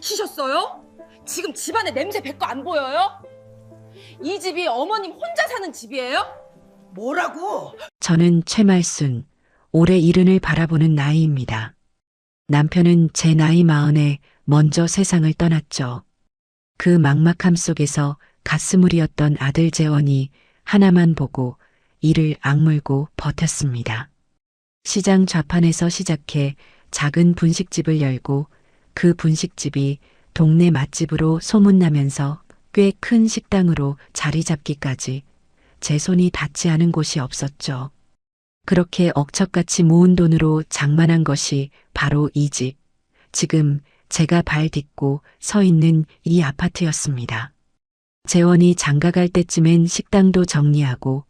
미치셨어요? 지금 집안에 냄새 배거 안 보여요? 이 집이 어머님 혼자 사는 집이에요? 뭐라고? 저는 최말순, 올해 70을 바라보는 나이입니다. 남편은 제 나이 40에 먼저 세상을 떠났죠. 그 막막함 속에서 가스물이었던 아들 재원이 하나만 보고 이를 악물고 버텼습니다. 시장 좌판에서 시작해 작은 분식집을 열고 그 분식집이 동네 맛집으로 소문나면서 꽤 큰 식당으로 자리 잡기까지 제 손이 닿지 않은 곳이 없었죠. 그렇게 억척같이 모은 돈으로 장만한 것이 바로 이 집, 지금 제가 발 딛고 서 있는 이 아파트였습니다. 재원이 장가갈 때쯤엔 식당도 정리하고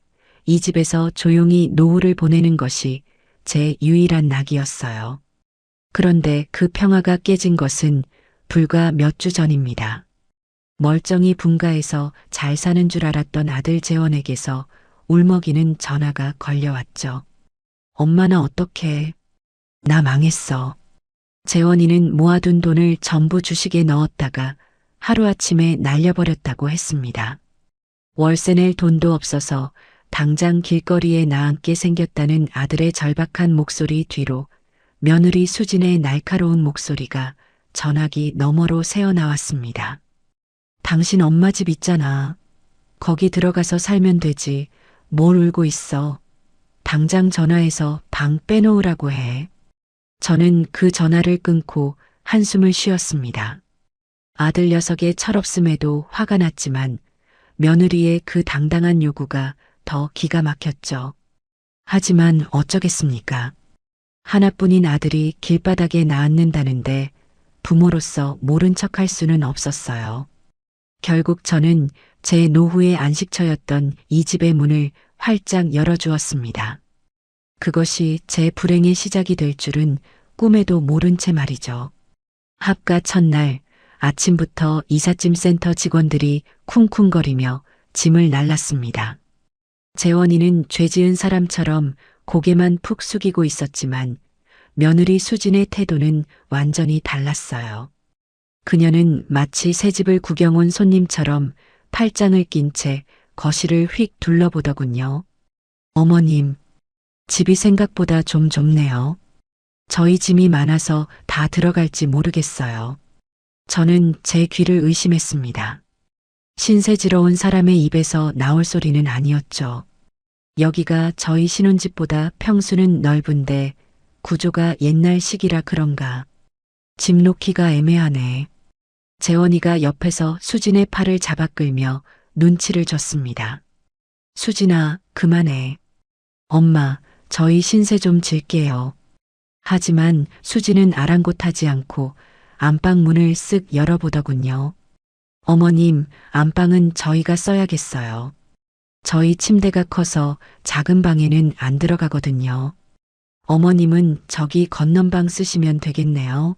이 집에서 조용히 노후를 보내는 것이 제 유일한 낙이었어요. 그런데 그 평화가 깨진 것은 불과 몇 주 전입니다. 멀쩡히 분가해서 잘 사는 줄 알았던 아들 재원에게서 울먹이는 전화가 걸려왔죠. 엄마 나 어떡해. 나 망했어. 재원이는 모아둔 돈을 전부 주식에 넣었다가 하루아침에 날려버렸다고 했습니다. 월세 낼 돈도 없어서 당장 길거리에 나앉게 생겼다는 아들의 절박한 목소리 뒤로 며느리 수진의 날카로운 목소리가 전화기 너머로 새어나왔습니다. 당신 엄마 집 있잖아. 거기 들어가서 살면 되지. 뭘 울고 있어. 당장 전화해서 방 빼놓으라고 해. 저는 그 전화를 끊고 한숨을 쉬었습니다. 아들 녀석의 철없음에도 화가 났지만 며느리의 그 당당한 요구가 더 기가 막혔죠. 하지만 어쩌겠습니까? 하나뿐인 아들이 길바닥에 나앉는다는데 부모로서 모른 척할 수는 없었어요. 결국 저는 제 노후의 안식처였던 이 집의 문을 활짝 열어주었습니다. 그것이 제 불행의 시작이 될 줄은 꿈에도 모른 채 말이죠. 합가 첫날 아침부터 이삿짐 센터 직원들이 쿵쿵거리며 짐을 날랐습니다. 재원이는 죄 지은 사람처럼 고개만 푹 숙이고 있었지만 며느리 수진의 태도는 완전히 달랐어요. 그녀는 마치 새 집을 구경 온 손님처럼 팔짱을 낀 채 거실을 휙 둘러보더군요. 어머님, 집이 생각보다 좀 좁네요. 저희 짐이 많아서 다 들어갈지 모르겠어요. 저는 제 귀를 의심했습니다. 신세지러운 사람의 입에서 나올 소리는 아니었죠. 여기가 저희 신혼집보다 평수는 넓은데 구조가 옛날식이라 그런가. 집 놓기가 애매하네. 재원이가 옆에서 수진의 팔을 잡아 끌며 눈치를 줬습니다. 수진아, 그만해. 엄마, 저희 신세 좀 질게요. 하지만 수진은 아랑곳하지 않고 안방 문을 쓱 열어보더군요. 어머님, 안방은 저희가 써야겠어요. 저희 침대가 커서 작은 방에는 안 들어가거든요. 어머님은 저기 건넌방 쓰시면 되겠네요.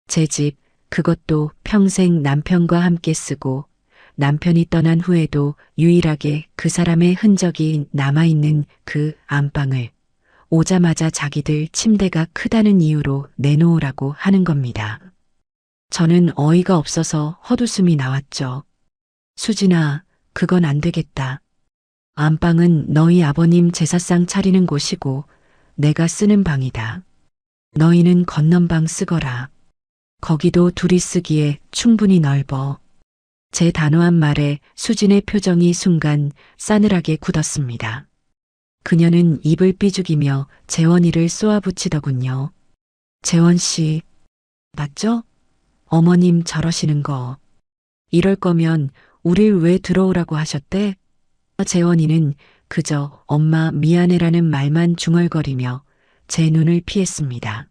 제 집, 그것도 평생 남편과 함께 쓰고 남편이 떠난 후에도 유일하게 그 사람의 흔적이 남아있는 그 안방을 오자마자 자기들 침대가 크다는 이유로 내놓으라고 하는 겁니다. 저는 어이가 없어서 헛웃음이 나왔죠. 수진아, 그건 안 되겠다. 안방은 너희 아버님 제사상 차리는 곳이고 내가 쓰는 방이다. 너희는 건넌방 쓰거라. 거기도 둘이 쓰기에 충분히 넓어. 제 단호한 말에 수진의 표정이 순간 싸늘하게 굳었습니다. 그녀는 입을 삐죽이며 재원이를 쏘아붙이더군요. 재원 씨, 맞죠? 어머님 저러시는 거. 이럴 거면 우릴 왜 들어오라고 하셨대? 재원이는 그저 엄마 미안해라는 말만 중얼거리며 제 눈을 피했습니다.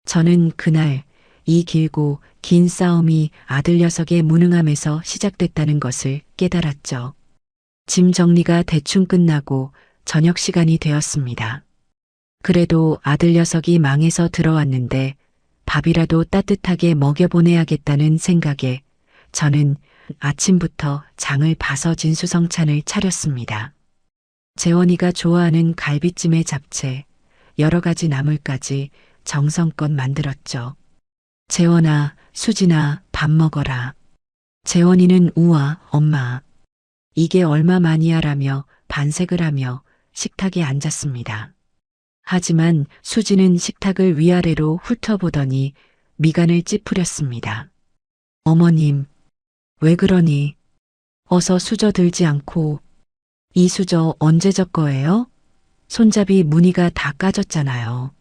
저는 그날 이 길고 긴 싸움이 아들 녀석의 무능함에서 시작됐다는 것을 깨달았죠. 짐 정리가 대충 끝나고 저녁 시간이 되었습니다. 그래도 아들 녀석이 망해서 들어왔는데 밥이라도 따뜻하게 먹여보내야겠다는 생각에 저는 아침부터 장을 봐서 진수성찬을 차렸습니다. 재원이가 좋아하는 갈비찜에 잡채, 여러 가지 나물까지 정성껏 만들었죠. 재원아, 수진아, 밥 먹어라. 재원이는 우와, 엄마. 이게 얼마만이야라며 반색을 하며 식탁에 앉았습니다. 하지만 수지는 식탁을 위아래로 훑어보더니 미간을 찌푸렸습니다. 어머님, 왜 그러니? 어서 수저 들지 않고. 이 수저 언제 적 거예요? 손잡이 무늬가 다 까졌잖아요.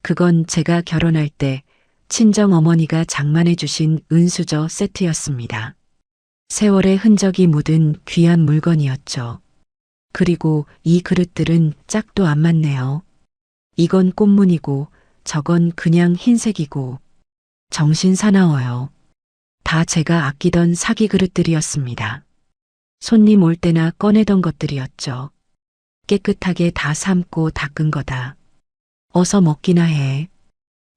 그건 제가 결혼할 때 친정 어머니가 장만해 주신 은수저 세트였습니다. 세월의 흔적이 묻은 귀한 물건이었죠. 그리고 이 그릇들은 짝도 안 맞네요. 이건 꽃무늬고 저건 그냥 흰색이고 정신 사나워요. 다 제가 아끼던 사기 그릇들이었습니다. 손님 올 때나 꺼내던 것들이었죠. 깨끗하게 다 삶고 닦은 거다. 어서 먹기나 해.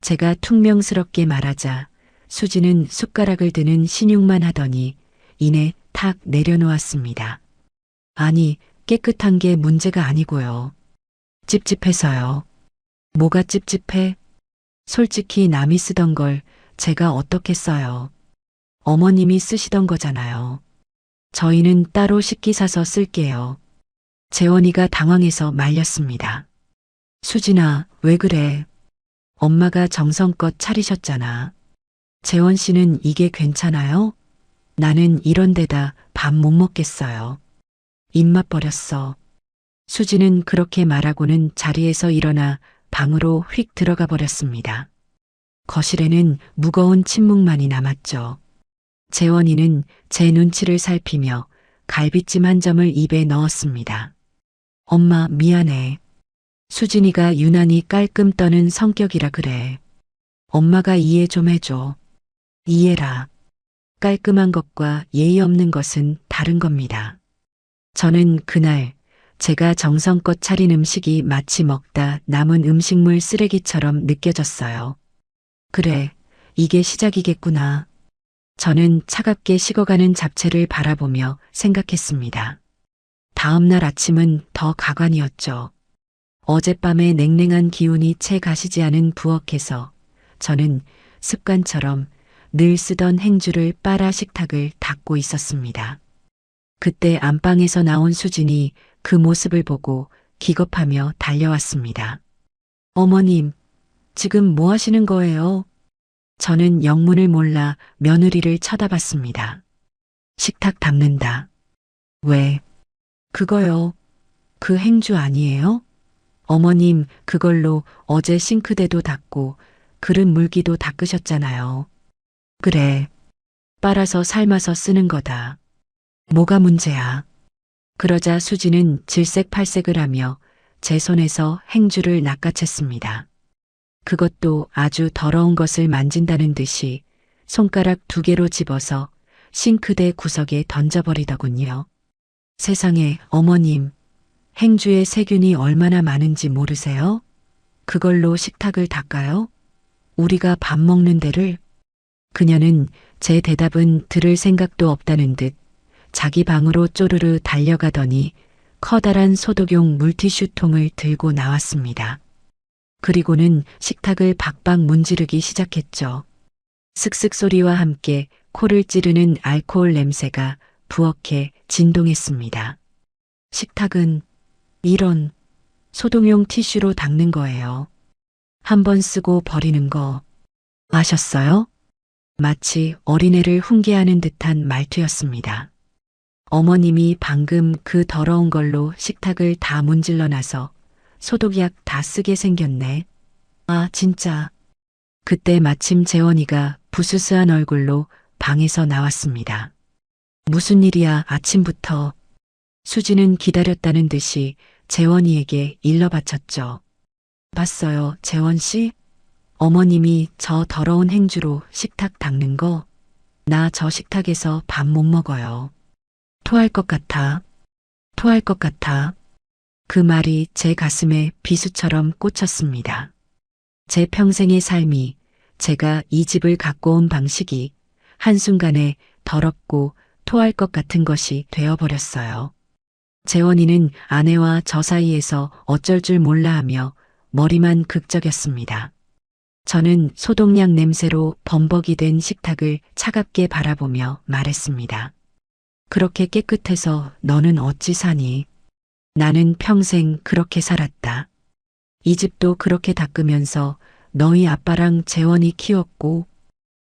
제가 퉁명스럽게 말하자 수지는 숟가락을 드는 신용만 하더니 이내 탁 내려놓았습니다. 아니, 깨끗한 게 문제가 아니고요. 찝찝해서요. 뭐가 찝찝해? 솔직히 남이 쓰던 걸 제가 어떻게 써요. 어머님이 쓰시던 거잖아요. 저희는 따로 식기 사서 쓸게요. 재원이가 당황해서 말렸습니다. 수진아, 왜 그래? 엄마가 정성껏 차리셨잖아. 재원 씨는 이게 괜찮아요? 나는 이런 데다 밥 못 먹겠어요. 입맛 버렸어. 수지는 그렇게 말하고는 자리에서 일어나 방으로 휙 들어가 버렸습니다. 거실에는 무거운 침묵만이 남았죠. 재원이는 제 눈치를 살피며 갈비찜 한 점을 입에 넣었습니다. 엄마, 미안해. 수진이가 유난히 깔끔 떠는 성격이라 그래. 엄마가 이해 좀 해줘. 이해라. 깔끔한 것과 예의 없는 것은 다른 겁니다. 저는 그날 제가 정성껏 차린 음식이 마치 먹다 남은 음식물 쓰레기처럼 느껴졌어요. 그래, 이게 시작이겠구나. 저는 차갑게 식어가는 잡채를 바라보며 생각했습니다. 다음 날 아침은 더 가관이었죠. 어젯밤의 냉랭한 기운이 채 가시지 않은 부엌에서 저는 습관처럼 늘 쓰던 행주를 빨아 식탁을 닦고 있었습니다. 그때 안방에서 나온 수진이 그 모습을 보고 기겁하며 달려왔습니다. 어머님, 지금 뭐 하시는 거예요? 저는 영문을 몰라 며느리를 쳐다봤습니다. 식탁 닦는다. 왜? 그거요. 그 행주 아니에요? 어머님, 그걸로 어제 싱크대도 닦고 그릇 물기도 닦으셨잖아요. 그래. 빨아서 삶아서 쓰는 거다. 뭐가 문제야? 그러자 수지는 질색팔색을 하며 제 손에서 행주를 낚아챘습니다. 그것도 아주 더러운 것을 만진다는 듯이 손가락 2개로 집어서 싱크대 구석에 던져버리더군요. 세상에, 어머님, 행주에 세균이 얼마나 많은지 모르세요? 그걸로 식탁을 닦아요? 우리가 밥 먹는 데를? 그녀는 제 대답은 들을 생각도 없다는 듯 자기 방으로 쪼르르 달려가더니 커다란 소독용 물티슈통을 들고 나왔습니다. 그리고는 식탁을 박박 문지르기 시작했죠. 슥슥 소리와 함께 코를 찌르는 알코올 냄새가 부엌에 진동했습니다. 식탁은 이런 소독용 티슈로 닦는 거예요. 한 번 쓰고 버리는 거 아셨어요? 마치 어린애를 훈계하는 듯한 말투였습니다. 어머님이 방금 그 더러운 걸로 식탁을 다 문질러 놔서 소독약 다 쓰게 생겼네. 아, 진짜. 그때 마침 재원이가 부스스한 얼굴로 방에서 나왔습니다. 무슨 일이야, 아침부터. 수지는 기다렸다는 듯이 재원이에게 일러 바쳤죠. 봤어요, 재원 씨? 어머님이 저 더러운 행주로 식탁 닦는 거? 나 저 식탁에서 밥 못 먹어요. 토할 것 같아. 토할 것 같아. 그 말이 제 가슴에 비수처럼 꽂혔습니다. 제 평생의 삶이, 제가 이 집을 갖고 온 방식이 한순간에 더럽고 토할 것 같은 것이 되어버렸어요. 재원이는 아내와 저 사이에서 어쩔 줄 몰라 하며 머리만 극적였습니다. 저는 소독약 냄새로 범벅이 된 식탁을 차갑게 바라보며 말했습니다. 그렇게 깨끗해서 너는 어찌 사니? 나는 평생 그렇게 살았다. 이 집도 그렇게 닦으면서 너희 아빠랑 재원이 키웠고,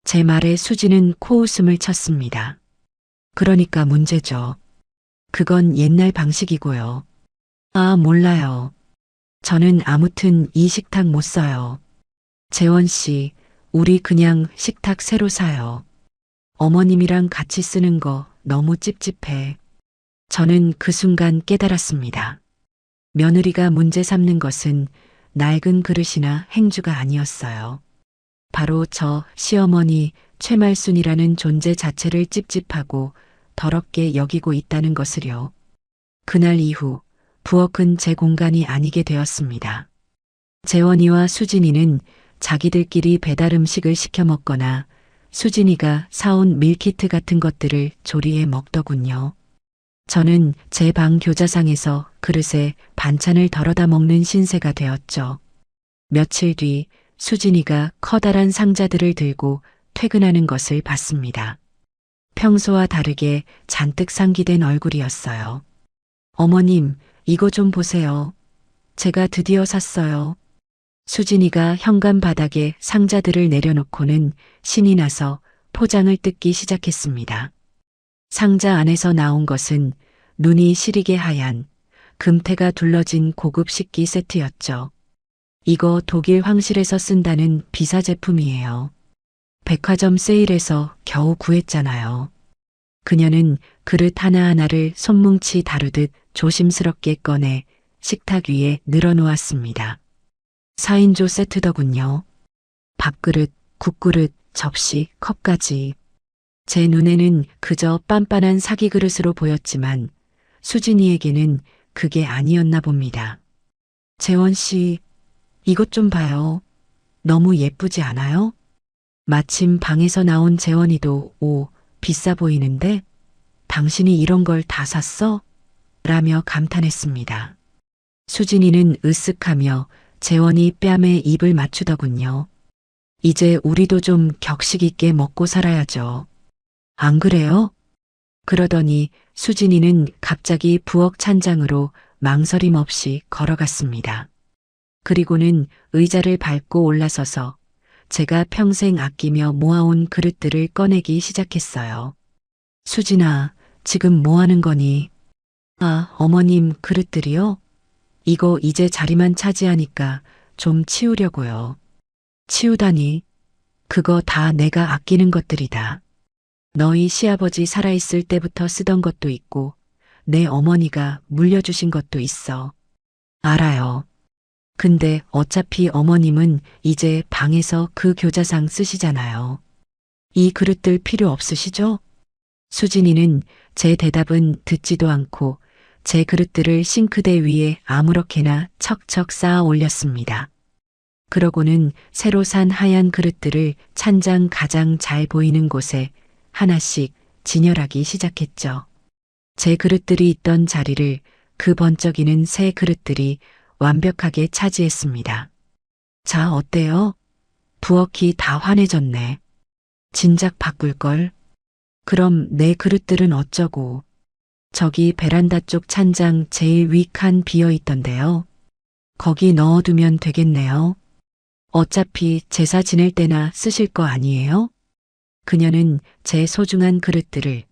제 말에 수지는 코웃음을 쳤습니다. 그러니까 문제죠. 그건 옛날 방식이고요. 아, 몰라요. 저는 아무튼 이 식탁 못 써요. 재원 씨, 우리 그냥 식탁 새로 사요. 어머님이랑 같이 쓰는 거 너무 찝찝해. 저는 그 순간 깨달았습니다. 며느리가 문제 삼는 것은 낡은 그릇이나 행주가 아니었어요. 바로 저 시어머니 최말순이라는 존재 자체를 찝찝하고 더럽게 여기고 있다는 것을요. 그날 이후 부엌은 제 공간이 아니게 되었습니다. 재원이와 수진이는 자기들끼리 배달 음식을 시켜 먹거나 수진이가 사온 밀키트 같은 것들을 조리해 먹더군요. 저는 제 방 교자상에서 그릇에 반찬을 덜어다 먹는 신세가 되었죠. 며칠 뒤 수진이가 커다란 상자들을 들고 퇴근하는 것을 봤습니다. 평소와 다르게 잔뜩 상기된 얼굴이었어요. 어머님, 이거 좀 보세요. 제가 드디어 샀어요. 수진이가 현관 바닥에 상자들을 내려놓고는 신이 나서 포장을 뜯기 시작했습니다. 상자 안에서 나온 것은 눈이 시리게 하얀 금태가 둘러진 고급 식기 세트였죠. 이거 독일 황실에서 쓴다는 비싸 제품이에요. 백화점 세일에서 겨우 구했잖아요. 그녀는 그릇 하나하나를 손뭉치 다루듯 조심스럽게 꺼내 식탁 위에 늘어놓았습니다. 4인조 세트더군요. 밥그릇, 국그릇, 접시, 컵까지. 제 눈에는 그저 빤빤한 사기 그릇으로 보였지만 수진이에게는 그게 아니었나 봅니다. 재원 씨, 이것 좀 봐요. 너무 예쁘지 않아요? 마침 방에서 나온 재원이도 오, 비싸 보이는데 당신이 이런 걸 다 샀어? 라며 감탄했습니다. 수진이는 으쓱하며 재원이 뺨에 입을 맞추더군요. 이제 우리도 좀 격식 있게 먹고 살아야죠. 안 그래요? 그러더니 수진이는 갑자기 부엌 찬장으로 망설임 없이 걸어갔습니다. 그리고는 의자를 밟고 올라서서 제가 평생 아끼며 모아온 그릇들을 꺼내기 시작했어요. 수진아, 지금 뭐 하는 거니? 아, 어머님 그릇들이요? 이거 이제 자리만 차지하니까 좀 치우려고요. 치우다니? 그거 다 내가 아끼는 것들이다. 너희 시아버지 살아있을 때부터 쓰던 것도 있고 내 어머니가 물려주신 것도 있어. 알아요. 근데 어차피 어머님은 이제 방에서 그 교자상 쓰시잖아요. 이 그릇들 필요 없으시죠? 수진이는 제 대답은 듣지도 않고 제 그릇들을 싱크대 위에 아무렇게나 척척 쌓아 올렸습니다. 그러고는 새로 산 하얀 그릇들을 찬장 가장 잘 보이는 곳에 하나씩 진열하기 시작했죠. 제 그릇들이 있던 자리를 그 번쩍이는 새 그릇들이 완벽하게 차지했습니다. 자, 어때요? 부엌이 다 환해졌네. 진작 바꿀걸. 그럼 내 그릇들은 어쩌고. 저기 베란다 쪽 찬장 제일 위 칸 비어 있던데요. 거기 넣어두면 되겠네요. 어차피 제사 지낼 때나 쓰실 거 아니에요? 그녀는 제 소중한 그릇들을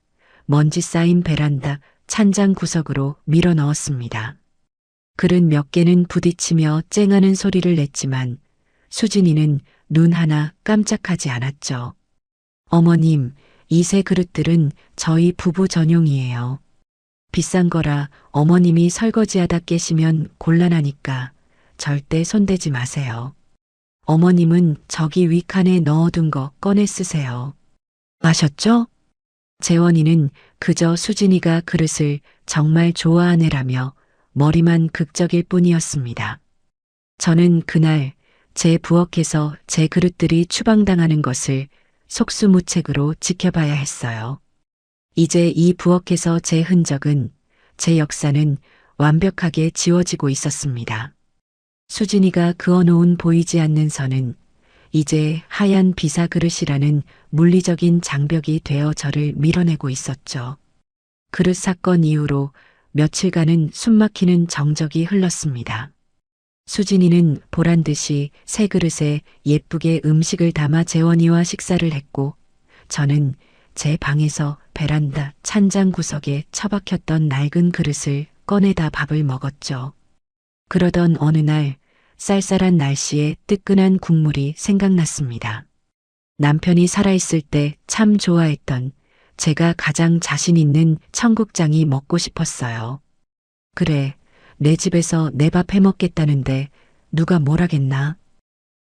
먼지 쌓인 베란다 찬장 구석으로 밀어 넣었습니다. 그릇 몇 개는 부딪히며 쨍하는 소리를 냈지만 수진이는 눈 하나 깜짝하지 않았죠. 어머님, 이 새 그릇들은 저희 부부 전용이에요. 비싼 거라 어머님이 설거지하다 깨시면 곤란하니까 절대 손대지 마세요. 어머님은 저기 윗칸에 넣어둔 거 꺼내 쓰세요. 아셨죠? 재원이는 그저 수진이가 그릇을 정말 좋아한 애라며 머리만 극적일 뿐이었습니다. 저는 그날 제 부엌에서 제 그릇들이 추방당하는 것을 속수무책으로 지켜봐야 했어요. 이제 이 부엌에서 제 흔적은, 제 역사는 완벽하게 지워지고 있었습니다. 수진이가 그어놓은 보이지 않는 선은 이제 하얀 비사 그릇이라는 물리적인 장벽이 되어 저를 밀어내고 있었죠. 그릇 사건 이후로 며칠간은 숨막히는 정적이 흘렀습니다. 수진이는 보란 듯이 새 그릇에 예쁘게 음식을 담아 재원이와 식사를 했고, 저는 제 방에서 베란다 찬장 구석에 처박혔던 낡은 그릇을 꺼내다 밥을 먹었죠. 그러던 어느 날 쌀쌀한 날씨에 뜨끈한 국물이 생각났습니다. 남편이 살아있을 때 참 좋아했던 제가 가장 자신 있는 청국장이 먹고 싶었어요. 그래, 내 집에서 내 밥 해먹겠다는데 누가 뭐라겠나?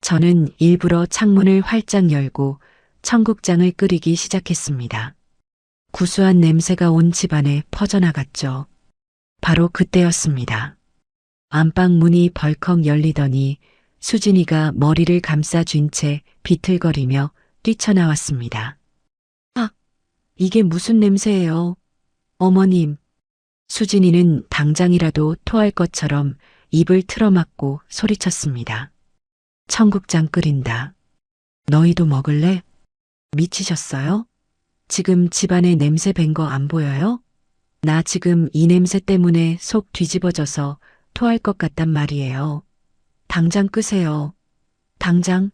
저는 일부러 창문을 활짝 열고 청국장을 끓이기 시작했습니다. 구수한 냄새가 온 집안에 퍼져나갔죠. 바로 그때였습니다. 안방 문이 벌컥 열리더니 수진이가 머리를 감싸쥔 채 비틀거리며 뛰쳐나왔습니다. 아, 이게 무슨 냄새예요? 어머님. 수진이는 당장이라도 토할 것처럼 입을 틀어막고 소리쳤습니다. 청국장 끓인다. 너희도 먹을래? 미치셨어요? 지금 집안에 냄새 밴 거 안 보여요? 나 지금 이 냄새 때문에 속 뒤집어져서 토할 것 같단 말이에요. 당장 끄세요. 당장.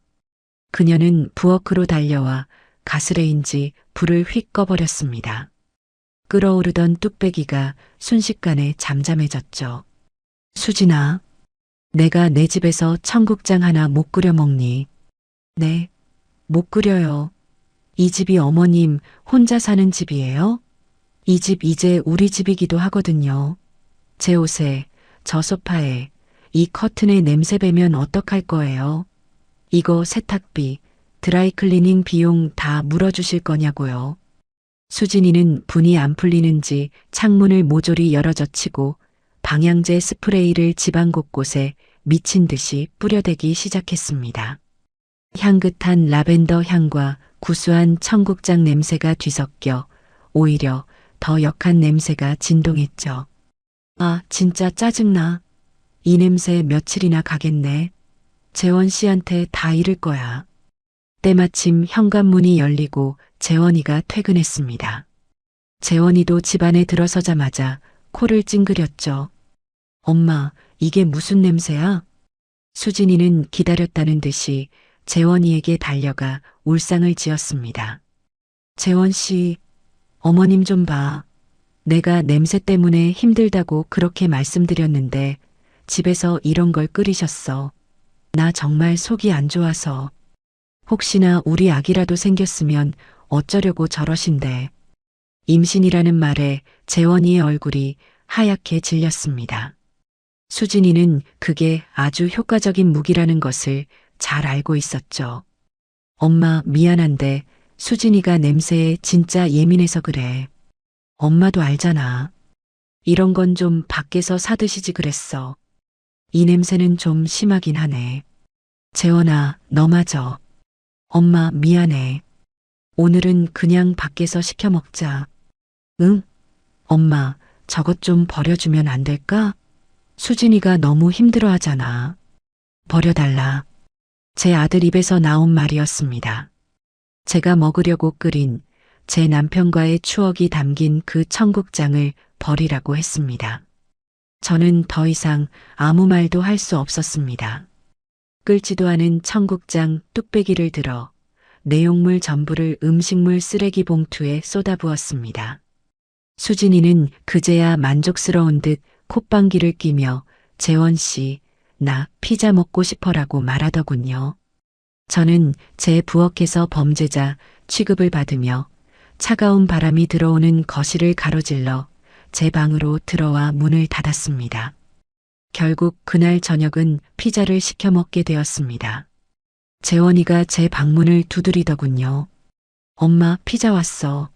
그녀는 부엌으로 달려와 가스레인지 불을 휙 꺼버렸습니다. 끓어오르던 뚝배기가 순식간에 잠잠해졌죠. 수진아, 내가 내 집에서 청국장 하나 못 끓여 먹니? 네, 못 끓여요. 이 집이 어머님 혼자 사는 집이에요? 이 집 이제 우리 집이기도 하거든요. 제 옷에, 저 소파에, 이 커튼에 냄새 배면 어떡할 거예요? 이거 세탁비, 드라이클리닝 비용 다 물어주실 거냐고요. 수진이는 분이 안 풀리는지 창문을 모조리 열어젖히고 방향제 스프레이를 집안 곳곳에 미친 듯이 뿌려대기 시작했습니다. 향긋한 라벤더 향과 구수한 청국장 냄새가 뒤섞여 오히려 더 역한 냄새가 진동했죠. 아, 진짜 짜증나. 이 냄새 며칠이나 가겠네. 재원 씨한테 다 이를 거야. 때마침 현관문이 열리고 재원이가 퇴근했습니다. 재원이도 집안에 들어서자마자 코를 찡그렸죠. 엄마, 이게 무슨 냄새야? 수진이는 기다렸다는 듯이 재원이에게 달려가 울상을 지었습니다. 재원 씨, 어머님 좀 봐. 내가 냄새 때문에 힘들다고 그렇게 말씀드렸는데 집에서 이런 걸 끓이셨어. 나 정말 속이 안 좋아서. 혹시나 우리 아기라도 생겼으면 어쩌려고 저러신데. 임신이라는 말에 재원이의 얼굴이 하얗게 질렸습니다. 수진이는 그게 아주 효과적인 무기라는 것을 잘 알고 있었죠. 엄마 미안한데 수진이가 냄새에 진짜 예민해서 그래. 엄마도 알잖아. 이런 건 좀 밖에서 사드시지 그랬어. 이 냄새는 좀 심하긴 하네. 재원아, 너마저. 엄마 미안해. 오늘은 그냥 밖에서 시켜 먹자. 응? 엄마, 저것 좀 버려주면 안 될까? 수진이가 너무 힘들어하잖아. 버려달라. 제 아들 입에서 나온 말이었습니다. 제가 먹으려고 끓인 제 남편과의 추억이 담긴 그 청국장을 버리라고 했습니다. 저는 더 이상 아무 말도 할 수 없었습니다. 끓지도 않은 청국장 뚝배기를 들어 내용물 전부를 음식물 쓰레기 봉투에 쏟아부었습니다. 수진이는 그제야 만족스러운 듯 콧방귀를 뀌며 재원 씨, 나 피자 먹고 싶어라고 말하더군요. 저는 제 부엌에서 범죄자 취급을 받으며 차가운 바람이 들어오는 거실을 가로질러 제 방으로 들어와 문을 닫았습니다. 결국 그날 저녁은 피자를 시켜 먹게 되었습니다. 재원이가 제 방문을 두드리더군요. 엄마, 피자 왔어.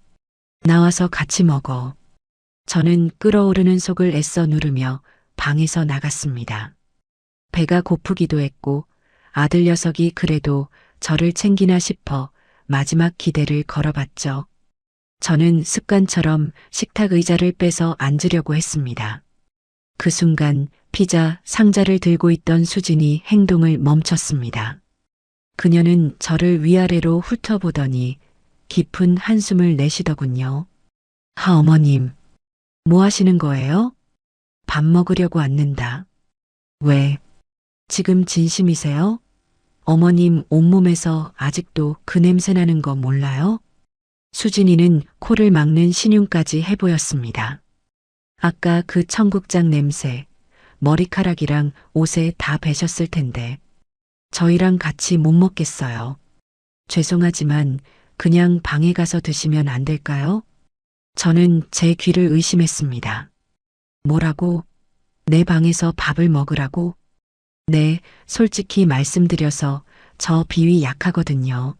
나와서 같이 먹어. 저는 끓어오르는 속을 애써 누르며 방에서 나갔습니다. 배가 고프기도 했고 아들 녀석이 그래도 저를 챙기나 싶어 마지막 기대를 걸어봤죠. 저는 습관처럼 식탁 의자를 빼서 앉으려고 했습니다. 그 순간 피자 상자를 들고 있던 수진이 행동을 멈췄습니다. 그녀는 저를 위아래로 훑어보더니 깊은 한숨을 내쉬더군요. 어머님, 뭐 하시는 거예요? 밥 먹으려고 왔는다. 왜? 지금 진심이세요? 어머님 온몸에서 아직도 그 냄새 나는 거 몰라요? 수진이는 코를 막는 신용까지 해보였습니다. 아까 그 청국장 냄새, 머리카락이랑 옷에 다 배셨을 텐데 저희랑 같이 못 먹겠어요. 죄송하지만 그냥 방에 가서 드시면 안 될까요? 저는 제 귀를 의심했습니다. 뭐라고? 내 방에서 밥을 먹으라고? 네, 솔직히 말씀드려서 저 비위 약하거든요.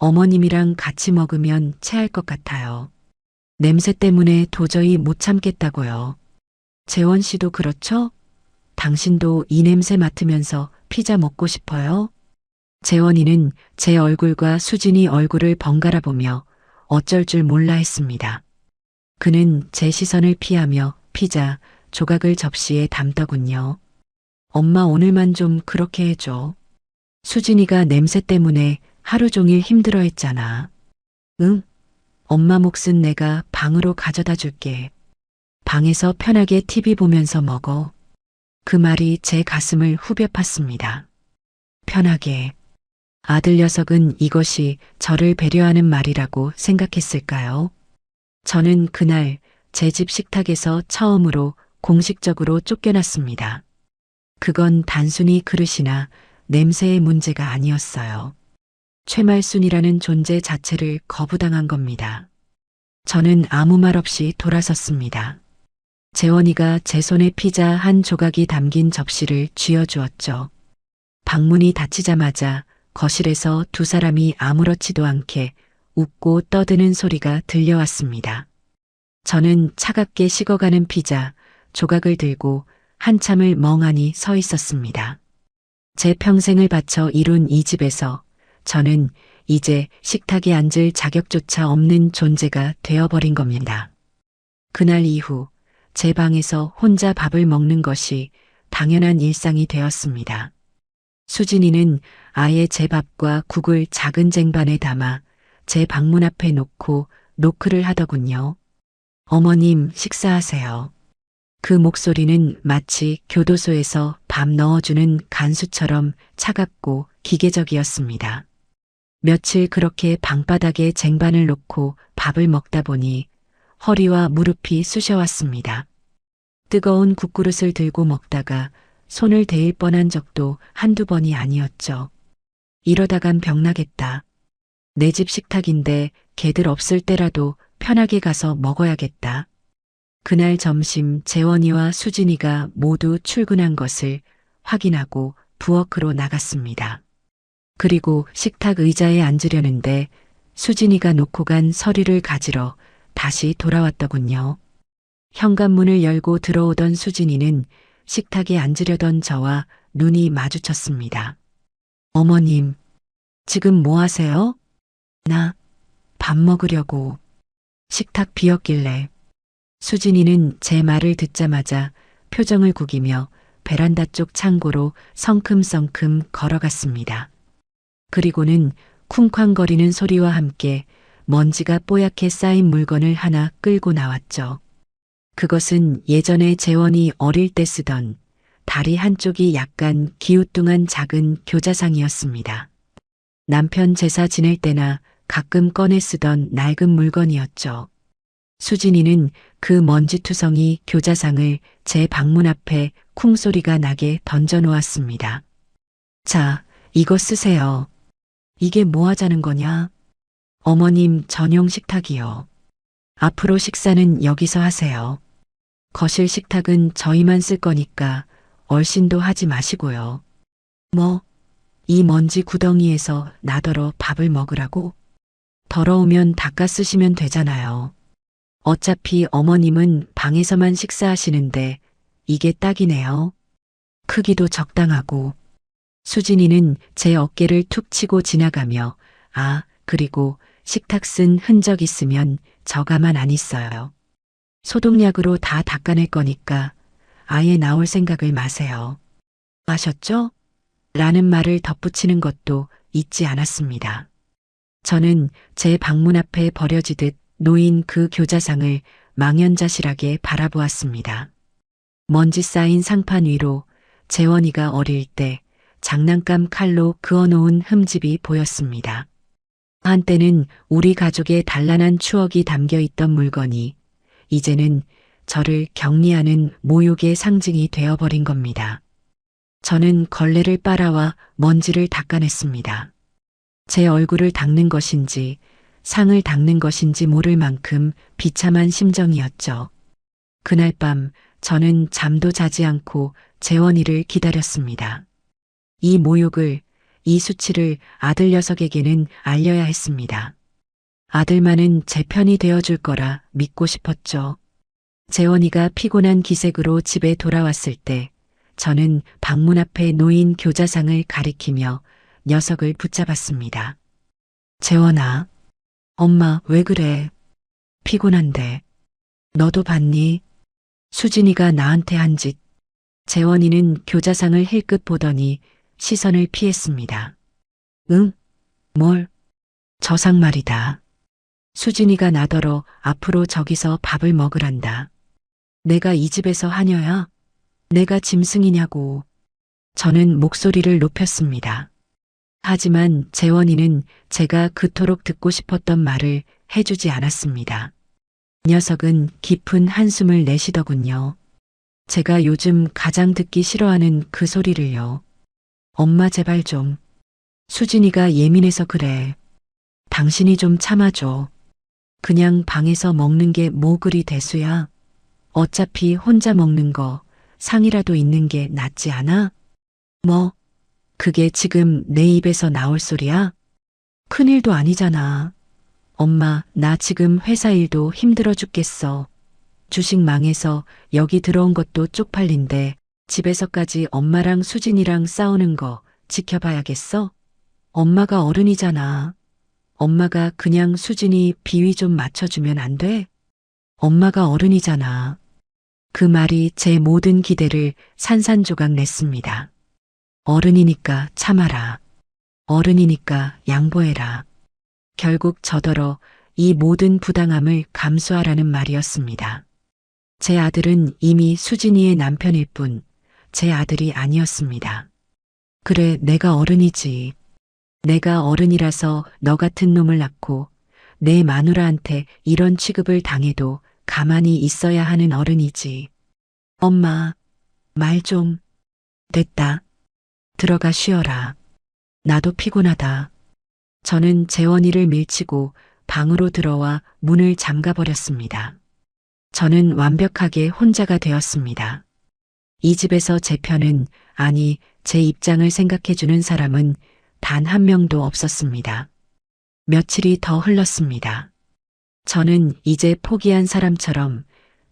어머님이랑 같이 먹으면 체할 것 같아요. 냄새 때문에 도저히 못 참겠다고요. 재원 씨도 그렇죠? 당신도 이 냄새 맡으면서 피자 먹고 싶어요? 재원이는 제 얼굴과 수진이 얼굴을 번갈아 보며 어쩔 줄 몰라 했습니다. 그는 제 시선을 피하며 피자 조각을 접시에 담더군요. 엄마 오늘만 좀 그렇게 해줘. 수진이가 냄새 때문에 하루 종일 힘들어 했잖아. 응? 엄마 몫은 내가 방으로 가져다 줄게. 방에서 편하게 TV 보면서 먹어. 그 말이 제 가슴을 후벼 팠습니다. 편하게. 아들 녀석은 이것이 저를 배려하는 말이라고 생각했을까요? 저는 그날 제 집 식탁에서 처음으로 공식적으로 쫓겨났습니다. 그건 단순히 그릇이나 냄새의 문제가 아니었어요. 최말순이라는 존재 자체를 거부당한 겁니다. 저는 아무 말 없이 돌아섰습니다. 재원이가 제 손에 피자 한 조각이 담긴 접시를 쥐어주었죠. 방문이 닫히자마자 거실에서 두 사람이 아무렇지도 않게 웃고 떠드는 소리가 들려왔습니다. 저는 차갑게 식어가는 피자 조각을 들고 한참을 멍하니 서 있었습니다. 제 평생을 바쳐 이룬 이 집에서 저는 이제 식탁에 앉을 자격조차 없는 존재가 되어버린 겁니다. 그날 이후 제 방에서 혼자 밥을 먹는 것이 당연한 일상이 되었습니다. 수진이는 아예 제 밥과 국을 작은 쟁반에 담아 제 방문 앞에 놓고 노크를 하더군요. 어머님 식사하세요. 그 목소리는 마치 교도소에서 밥 넣어주는 간수처럼 차갑고 기계적이었습니다. 며칠 그렇게 방바닥에 쟁반을 놓고 밥을 먹다 보니 허리와 무릎이 쑤셔왔습니다. 뜨거운 국그릇을 들고 먹다가 손을 대일 뻔한 적도 한두 번이 아니었죠. 이러다간 병나겠다. 내 집 식탁인데 걔들 없을 때라도 편하게 가서 먹어야겠다. 그날 점심 재원이와 수진이가 모두 출근한 것을 확인하고 부엌으로 나갔습니다. 그리고 식탁 의자에 앉으려는데 수진이가 놓고 간 서류를 가지러 다시 돌아왔더군요. 현관문을 열고 들어오던 수진이는 식탁에 앉으려던 저와 눈이 마주쳤습니다. 어머님, 지금 뭐 하세요? 나 밥 먹으려고. 식탁 비었길래. 수진이는 제 말을 듣자마자 표정을 구기며 베란다 쪽 창고로 성큼성큼 걸어갔습니다. 그리고는 쿵쾅거리는 소리와 함께 먼지가 뽀얗게 쌓인 물건을 하나 끌고 나왔죠. 그것은 예전에 재원이 어릴 때 쓰던 다리 한쪽이 약간 기우뚱한 작은 교자상이었습니다. 남편 제사 지낼 때나 가끔 꺼내 쓰던 낡은 물건이었죠. 수진이는 그 먼지투성이 교자상을 제 방문 앞에 쿵소리가 나게 던져놓았습니다. 자, 이거 쓰세요. 이게 뭐 하자는 거냐? 어머님 전용 식탁이요. 앞으로 식사는 여기서 하세요. 거실 식탁은 저희만 쓸 거니까 얼씬도 하지 마시고요. 뭐, 이 먼지 구덩이에서 나더러 밥을 먹으라고? 더러우면 닦아 쓰시면 되잖아요. 어차피 어머님은 방에서만 식사하시는데 이게 딱이네요. 크기도 적당하고. 수진이는 제 어깨를 툭 치고 지나가며 그리고 식탁 쓴 흔적 있으면 저 가만 안 있어요. 소독약으로 다 닦아낼 거니까 아예 나올 생각을 마세요. 아셨죠? 라는 말을 덧붙이는 것도 잊지 않았습니다. 저는 제 방문 앞에 버려지듯 놓인 그 교자상을 망연자실하게 바라보았습니다. 먼지 쌓인 상판 위로 재원이가 어릴 때 장난감 칼로 그어놓은 흠집이 보였습니다. 한때는 우리 가족의 단란한 추억이 담겨 있던 물건이 이제는 저를 격리하는 모욕의 상징이 되어버린 겁니다. 저는 걸레를 빨아와 먼지를 닦아냈습니다. 제 얼굴을 닦는 것인지 상을 닦는 것인지 모를 만큼 비참한 심정이었죠. 그날 밤 저는 잠도 자지 않고 재원이를 기다렸습니다. 이 모욕을, 이 수치를 아들 녀석에게는 알려야 했습니다. 아들만은 제 편이 되어줄 거라 믿고 싶었죠. 재원이가 피곤한 기색으로 집에 돌아왔을 때 저는 방문 앞에 놓인 교자상을 가리키며 녀석을 붙잡았습니다. 재원아, 엄마 왜 그래? 피곤한데. 너도 봤니? 수진이가 나한테 한 짓. 재원이는 교자상을 힐끗 보더니 시선을 피했습니다. 응? 뭘? 저 상 말이다. 수진이가 나더러 앞으로 저기서 밥을 먹으란다. 내가 이 집에서 하녀야? 내가 짐승이냐고. 저는 목소리를 높였습니다. 하지만 재원이는 제가 그토록 듣고 싶었던 말을 해주지 않았습니다. 녀석은 깊은 한숨을 내쉬더군요. 제가 요즘 가장 듣기 싫어하는 그 소리를요. 엄마 제발 좀. 수진이가 예민해서 그래. 당신이 좀 참아줘. 그냥 방에서 먹는 게 뭐 그리 대수야. 어차피 혼자 먹는 거 상이라도 있는 게 낫지 않아? 뭐? 그게 지금 내 입에서 나올 소리야? 큰일도 아니잖아. 엄마, 나 지금 회사 일도 힘들어 죽겠어. 주식 망해서 여기 들어온 것도 쪽팔린데 집에서까지 엄마랑 수진이랑 싸우는 거 지켜봐야겠어? 엄마가 어른이잖아. 엄마가 그냥 수진이 비위 좀 맞춰주면 안 돼? 엄마가 어른이잖아. 그 말이 제 모든 기대를 산산조각 냈습니다. 어른이니까 참아라. 어른이니까 양보해라. 결국 저더러 이 모든 부당함을 감수하라는 말이었습니다. 제 아들은 이미 수진이의 남편일 뿐 제 아들이 아니었습니다. 그래, 내가 어른이지. 내가 어른이라서 너 같은 놈을 낳고 내 마누라한테 이런 취급을 당해도 가만히 있어야 하는 어른이지. 엄마, 말 좀. 됐다. 들어가 쉬어라. 나도 피곤하다. 저는 재원이를 밀치고 방으로 들어와 문을 잠가버렸습니다. 저는 완벽하게 혼자가 되었습니다. 이 집에서 제 편은, 아니, 제 입장을 생각해주는 사람은 단 한 명도 없었습니다. 며칠이 더 흘렀습니다. 저는 이제 포기한 사람처럼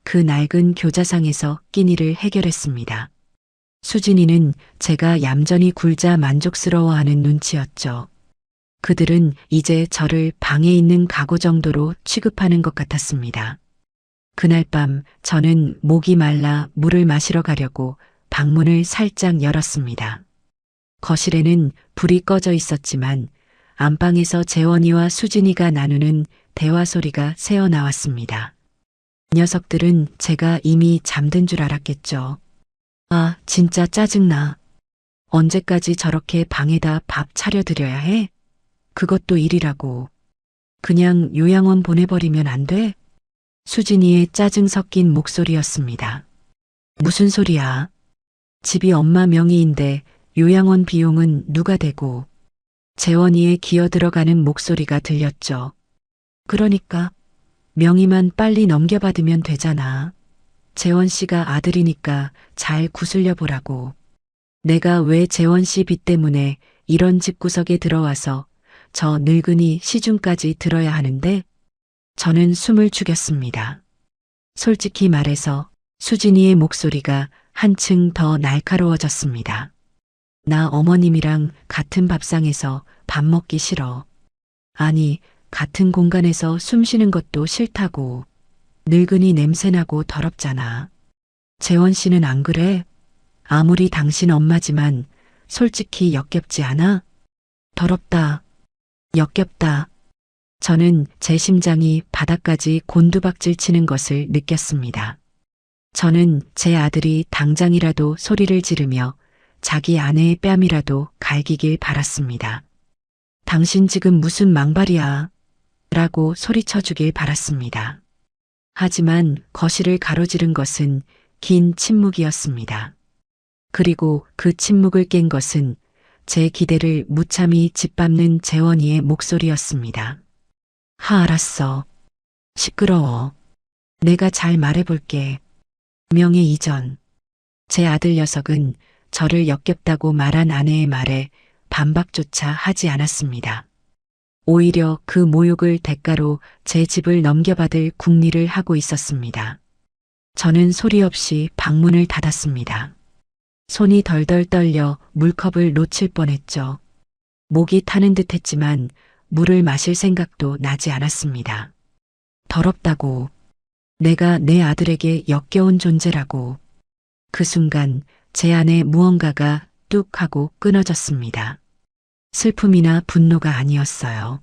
그 낡은 교자상에서 끼니를 해결했습니다. 수진이는 제가 얌전히 굴자 만족스러워하는 눈치였죠. 그들은 이제 저를 방에 있는 가구 정도로 취급하는 것 같았습니다. 그날 밤 저는 목이 말라 물을 마시러 가려고 방문을 살짝 열었습니다. 거실에는 불이 꺼져 있었지만 안방에서 재원이와 수진이가 나누는 대화 소리가 새어나왔습니다. 녀석들은 제가 이미 잠든 줄 알았겠죠. 아, 진짜 짜증나. 언제까지 저렇게 방에다 밥 차려드려야 해? 그것도 일이라고. 그냥 요양원 보내버리면 안 돼? 수진이의 짜증 섞인 목소리였습니다. 무슨 소리야? 집이 엄마 명의인데 요양원 비용은 누가 대고? 재원이의 기어 들어가는 목소리가 들렸죠. 그러니까 명의만 빨리 넘겨받으면 되잖아. 재원 씨가 아들이니까 잘 구슬려 보라고. 내가 왜 재원 씨 빚 때문에 이런 집구석에 들어와서 저 늙은이 시중까지 들어야 하는데? 저는 숨을 죽였습니다. 솔직히 말해서 수진이의 목소리가 한층 더 날카로워졌습니다. 나 어머님이랑 같은 밥상에서 밥 먹기 싫어. 아니, 같은 공간에서 숨 쉬는 것도 싫다고. 늙은이 냄새나고 더럽잖아. 재원 씨는 안 그래? 아무리 당신 엄마지만 솔직히 역겹지 않아? 더럽다. 역겹다. 저는 제 심장이 바닥까지 곤두박질 치는 것을 느꼈습니다. 저는 제 아들이 당장이라도 소리를 지르며 자기 아내의 뺨이라도 갈기길 바랐습니다. 당신 지금 무슨 망발이야? 라고 소리쳐주길 바랐습니다. 하지만 거실을 가로지른 것은 긴 침묵이었습니다. 그리고 그 침묵을 깬 것은 제 기대를 무참히 짓밟는 재원이의 목소리였습니다. 알았어. 시끄러워. 내가 잘 말해볼게. 명예 이전. 제 아들 녀석은 저를 역겹다고 말한 아내의 말에 반박조차 하지 않았습니다. 오히려 그 모욕을 대가로 제 집을 넘겨받을 궁리를 하고 있었습니다. 저는 소리 없이 방문을 닫았습니다. 손이 덜덜 떨려 물컵을 놓칠 뻔했죠. 목이 타는 듯 했지만 물을 마실 생각도 나지 않았습니다. 더럽다고. 내가 내 아들에게 역겨운 존재라고. 그 순간 제 안에 무언가가 뚝 하고 끊어졌습니다. 슬픔이나 분노가 아니었어요.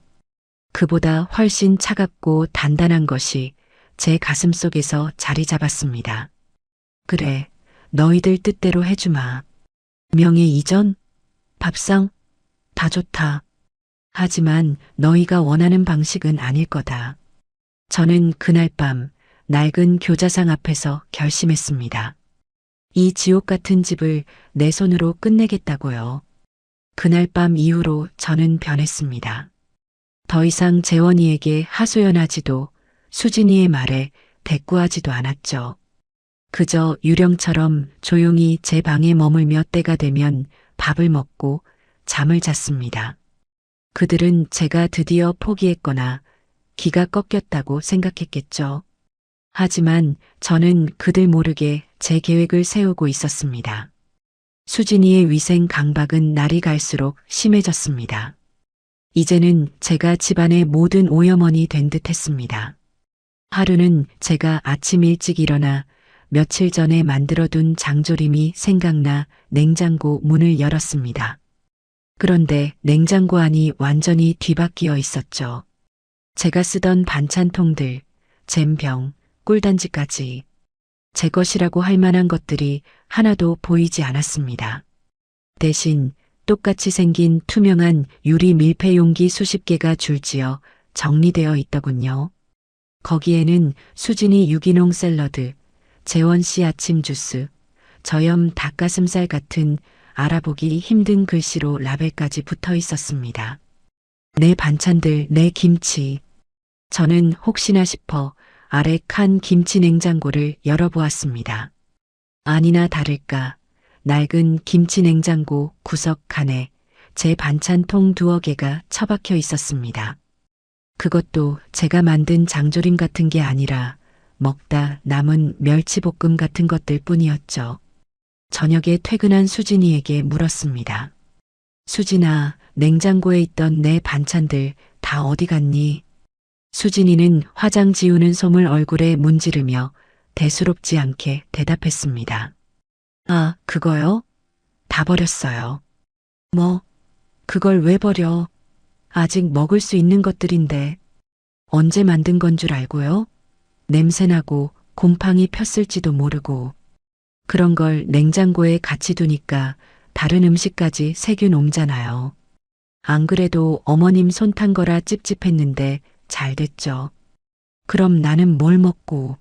그보다 훨씬 차갑고 단단한 것이 제 가슴 속에서 자리 잡았습니다. 그래, 너희들 뜻대로 해주마. 명예 이전? 밥상? 다 좋다. 하지만 너희가 원하는 방식은 아닐 거다. 저는 그날 밤 낡은 교자상 앞에서 결심했습니다. 이 지옥 같은 집을 내 손으로 끝내겠다고요. 그날 밤 이후로 저는 변했습니다. 더 이상 재원이에게 하소연하지도 수진이의 말에 대꾸하지도 않았죠. 그저 유령처럼 조용히 제 방에 머물며 때가 되면 밥을 먹고 잠을 잤습니다. 그들은 제가 드디어 포기했거나 기가 꺾였다고 생각했겠죠. 하지만 저는 그들 모르게 제 계획을 세우고 있었습니다. 수진이의 위생 강박은 날이 갈수록 심해졌습니다. 이제는 제가 집안의 모든 오염원이 된 듯 했습니다. 하루는 제가 아침 일찍 일어나 며칠 전에 만들어둔 장조림이 생각나 냉장고 문을 열었습니다. 그런데 냉장고 안이 완전히 뒤바뀌어 있었죠. 제가 쓰던 반찬통들, 잼병, 꿀단지까지 제 것이라고 할 만한 것들이 하나도 보이지 않았습니다. 대신 똑같이 생긴 투명한 유리 밀폐 용기 수십 개가 줄지어 정리되어 있더군요. 거기에는 수진이 유기농 샐러드, 재원 씨 아침 주스, 저염 닭가슴살 같은 알아보기 힘든 글씨로 라벨까지 붙어 있었습니다. 내 반찬들, 내 김치. 저는 혹시나 싶어 아래 칸 김치 냉장고를 열어보았습니다. 아니나 다를까 낡은 김치 냉장고 구석 칸에 제 반찬통 2-개 처박혀 있었습니다. 그것도 제가 만든 장조림 같은 게 아니라 먹다 남은 멸치볶음 같은 것들 뿐이었죠. 저녁에 퇴근한 수진이에게 물었습니다. 수진아, 냉장고에 있던 내 반찬들 다 어디 갔니? 수진이는 화장 지우는 솜을 얼굴에 문지르며 대수롭지 않게 대답했습니다. 아, 그거요? 다 버렸어요. 뭐, 그걸 왜 버려? 아직 먹을 수 있는 것들인데. 언제 만든 건 줄 알고요? 냄새나고 곰팡이 폈을지도 모르고. 그런 걸 냉장고에 같이 두니까 다른 음식까지 세균 옮잖아요. 안 그래도 어머님 손 탄 거라 찝찝했는데 잘 됐죠. 그럼 나는 뭘 먹고.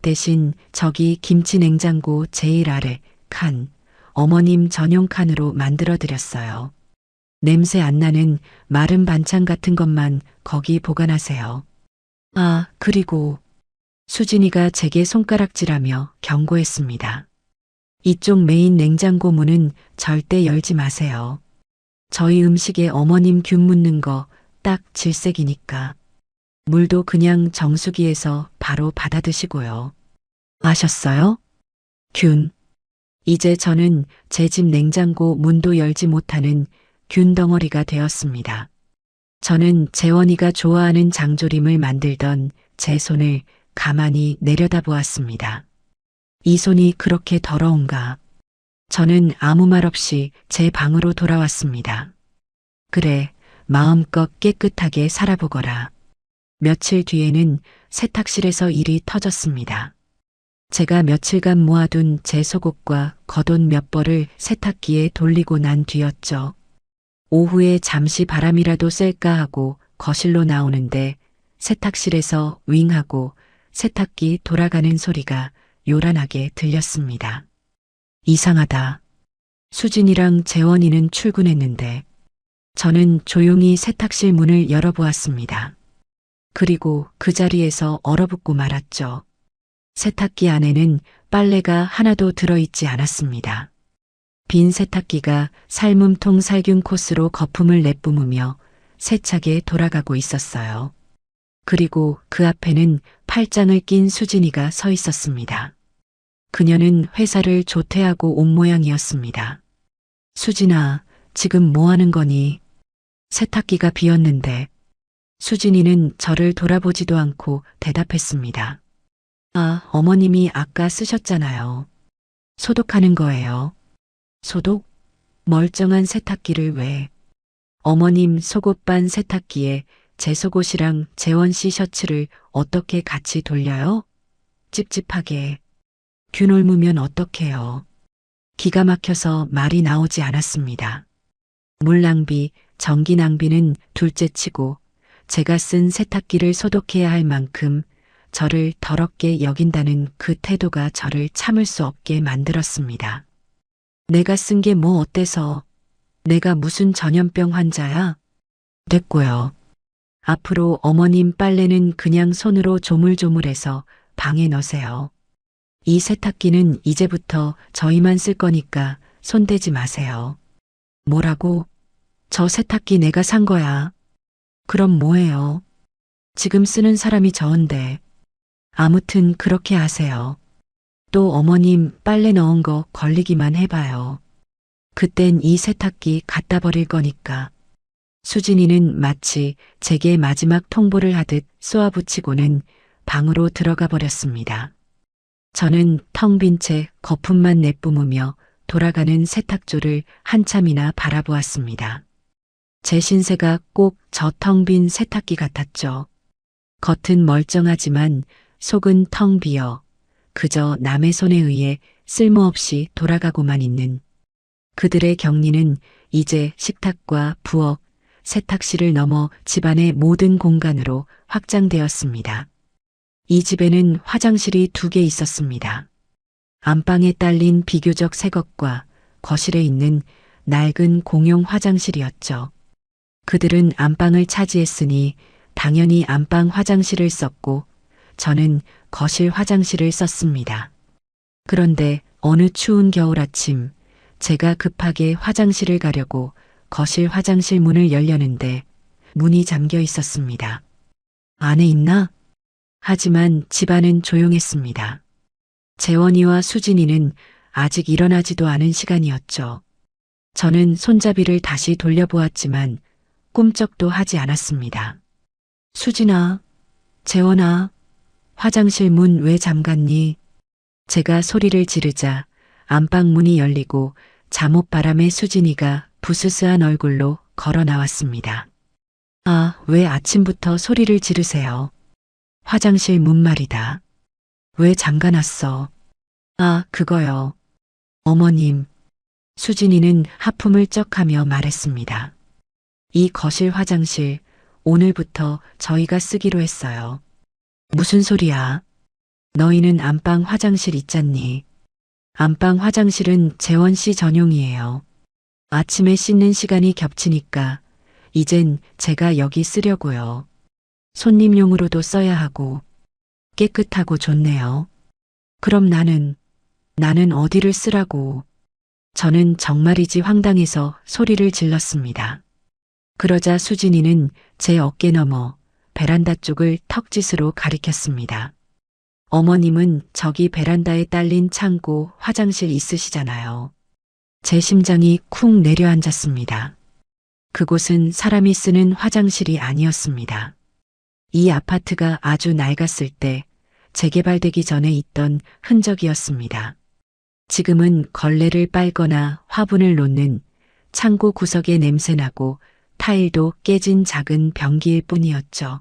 대신 저기 김치 냉장고 제일 아래 칸, 어머님 전용 칸으로 만들어 드렸어요. 냄새 안 나는 마른 반찬 같은 것만 거기 보관하세요. 아, 그리고 수진이가 제게 손가락질하며 경고했습니다. 이쪽 메인 냉장고 문은 절대 열지 마세요. 저희 음식에 어머님 균 묻는 거 딱 질색이니까. 물도 그냥 정수기에서 바로 받아 드시고요. 아셨어요? 균. 이제 저는 제 집 냉장고 문도 열지 못하는 균 덩어리가 되었습니다. 저는 재원이가 좋아하는 장조림을 만들던 제 손을 가만히 내려다보았습니다. 이 손이 그렇게 더러운가? 저는 아무 말 없이 제 방으로 돌아왔습니다. 그래, 마음껏 깨끗하게 살아보거라. 며칠 뒤에는 세탁실에서 일이 터졌습니다. 제가 며칠간 모아둔 제 속옷과 겉옷 몇 벌을 세탁기에 돌리고 난 뒤였죠. 오후에 잠시 바람이라도 쐴까 하고 거실로 나오는데 세탁실에서 윙하고 세탁기 돌아가는 소리가 요란하게 들렸습니다. 이상하다. 수진이랑 재원이는 출근했는데 저는 조용히 세탁실 문을 열어보았습니다. 그리고 그 자리에서 얼어붙고 말았죠. 세탁기 안에는 빨래가 하나도 들어있지 않았습니다. 빈 세탁기가 삶음통 살균 코스로 거품을 내뿜으며 세차게 돌아가고 있었어요. 그리고 그 앞에는 팔짱을 낀 수진이가 서 있었습니다. 그녀는 회사를 조퇴하고 온 모양이었습니다. 수진아, 지금 뭐 하는 거니? 세탁기가 비었는데 수진이는 저를 돌아보지도 않고 대답했습니다. 아, 어머님이 아까 쓰셨잖아요. 소독하는 거예요. 소독? 멀쩡한 세탁기를 왜? 어머님 속옷반 세탁기에 제 속옷이랑 재원 씨 셔츠를 어떻게 같이 돌려요? 찝찝하게. 균 옮으면 어떡해요? 기가 막혀서 말이 나오지 않았습니다. 물 낭비, 전기 낭비는 둘째치고 제가 쓴 세탁기를 소독해야 할 만큼 저를 더럽게 여긴다는 그 태도가 저를 참을 수 없게 만들었습니다. 내가 쓴 게 뭐 어때서? 내가 무슨 전염병 환자야? 됐고요. 앞으로 어머님 빨래는 그냥 손으로 조물조물해서 방에 넣으세요. 이 세탁기는 이제부터 저희만 쓸 거니까 손대지 마세요. 뭐라고? 저 세탁기 내가 산 거야. 그럼 뭐예요? 지금 쓰는 사람이 저인데. 아무튼 그렇게 하세요. 또 어머님 빨래 넣은 거 걸리기만 해봐요. 그땐 이 세탁기 갖다 버릴 거니까. 수진이는 마치 제게 마지막 통보를 하듯 쏘아붙이고는 방으로 들어가 버렸습니다. 저는 텅 빈 채 거품만 내뿜으며 돌아가는 세탁조를 한참이나 바라보았습니다. 제 신세가 꼭 저 텅 빈 세탁기 같았죠. 겉은 멀쩡하지만 속은 텅 비어 그저 남의 손에 의해 쓸모없이 돌아가고만 있는 그들의 격리는 이제 식탁과 부엌, 세탁실을 넘어 집안의 모든 공간으로 확장되었습니다. 이 집에는 화장실이 2개 있었습니다. 안방에 딸린 비교적 새 것과 거실에 있는 낡은 공용 화장실이었죠. 그들은 안방을 차지했으니 당연히 안방 화장실을 썼고 저는 거실 화장실을 썼습니다. 그런데 어느 추운 겨울 아침 제가 급하게 화장실을 가려고 거실 화장실 문을 열려는데 문이 잠겨 있었습니다. 안에 있나? 하지만 집안은 조용했습니다. 재원이와 수진이는 아직 일어나지도 않은 시간이었죠. 저는 손잡이를 다시 돌려보았지만 꿈쩍도 하지 않았습니다. 수진아, 재원아, 화장실 문 왜 잠갔니? 제가 소리를 지르자 안방 문이 열리고 잠옷바람에 수진이가 부스스한 얼굴로 걸어 나왔습니다. 아, 왜 아침부터 소리를 지르세요? 화장실 문 말이다. 왜 잠가놨어? 아, 그거요. 어머님. 수진이는 하품을 쩍하며 말했습니다. 이 거실 화장실 오늘부터 저희가 쓰기로 했어요. 무슨 소리야? 너희는 안방 화장실 있잖니. 안방 화장실은 재원 씨 전용이에요. 아침에 씻는 시간이 겹치니까 이젠 제가 여기 쓰려고요. 손님용으로도 써야 하고 깨끗하고 좋네요. 그럼 나는 어디를 쓰라고. 저는 정말이지 황당해서 소리를 질렀습니다. 그러자 수진이는 제 어깨 너머 베란다 쪽을 턱짓으로 가리켰습니다. 어머님은 저기 베란다에 딸린 창고 화장실 있으시잖아요. 제 심장이 쿵 내려앉았습니다. 그곳은 사람이 쓰는 화장실이 아니었습니다. 이 아파트가 아주 낡았을 때 재개발되기 전에 있던 흔적이었습니다. 지금은 걸레를 빨거나 화분을 놓는 창고 구석에 냄새나고 타일도 깨진 작은 변기일 뿐이었죠.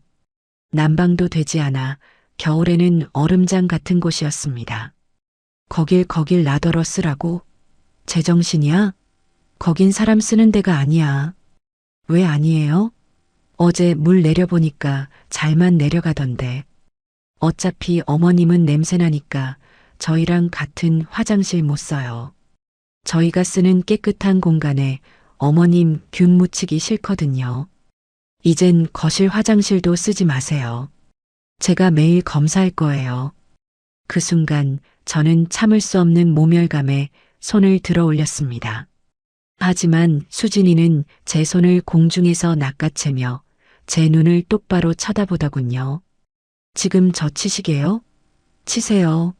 난방도 되지 않아 겨울에는 얼음장 같은 곳이었습니다. 거길 놔더러 쓰라고? 제정신이야? 거긴 사람 쓰는 데가 아니야. 왜 아니에요? 어제 물 내려보니까 잘만 내려가던데. 어차피 어머님은 냄새나니까 저희랑 같은 화장실 못 써요. 저희가 쓰는 깨끗한 공간에 어머님 균 묻히기 싫거든요. 이젠 거실 화장실도 쓰지 마세요. 제가 매일 검사할 거예요. 그 순간 저는 참을 수 없는 모멸감에 손을 들어 올렸습니다. 하지만 수진이는 제 손을 공중에서 낚아채며 제 눈을 똑바로 쳐다보더군요. 지금 저 치시게요? 치세요.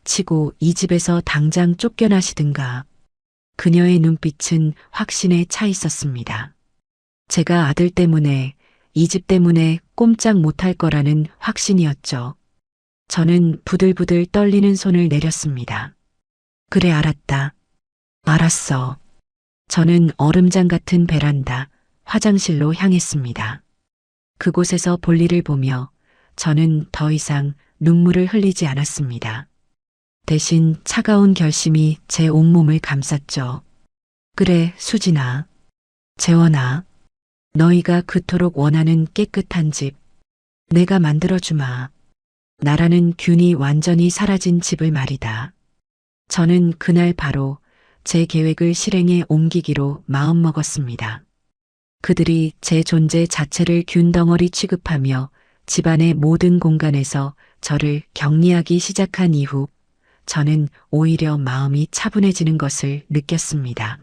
치고 이 집에서 당장 쫓겨나시든가. 그녀의 눈빛은 확신에 차 있었습니다. 제가 아들 때문에, 이 집 때문에 꼼짝 못할 거라는 확신이었죠. 저는 부들부들 떨리는 손을 내렸습니다. 그래, 알았다. 알았어. 저는 얼음장 같은 베란다, 화장실로 향했습니다. 그곳에서 볼일을 보며 저는 더 이상 눈물을 흘리지 않았습니다. 대신 차가운 결심이 제 온몸을 감쌌죠. 그래, 수진아. 재원아. 너희가 그토록 원하는 깨끗한 집, 내가 만들어주마. 나라는 균이 완전히 사라진 집을 말이다. 저는 그날 바로 제 계획을 실행에 옮기기로 마음먹었습니다. 그들이 제 존재 자체를 균덩어리 취급하며 집안의 모든 공간에서 저를 격리하기 시작한 이후 저는 오히려 마음이 차분해지는 것을 느꼈습니다.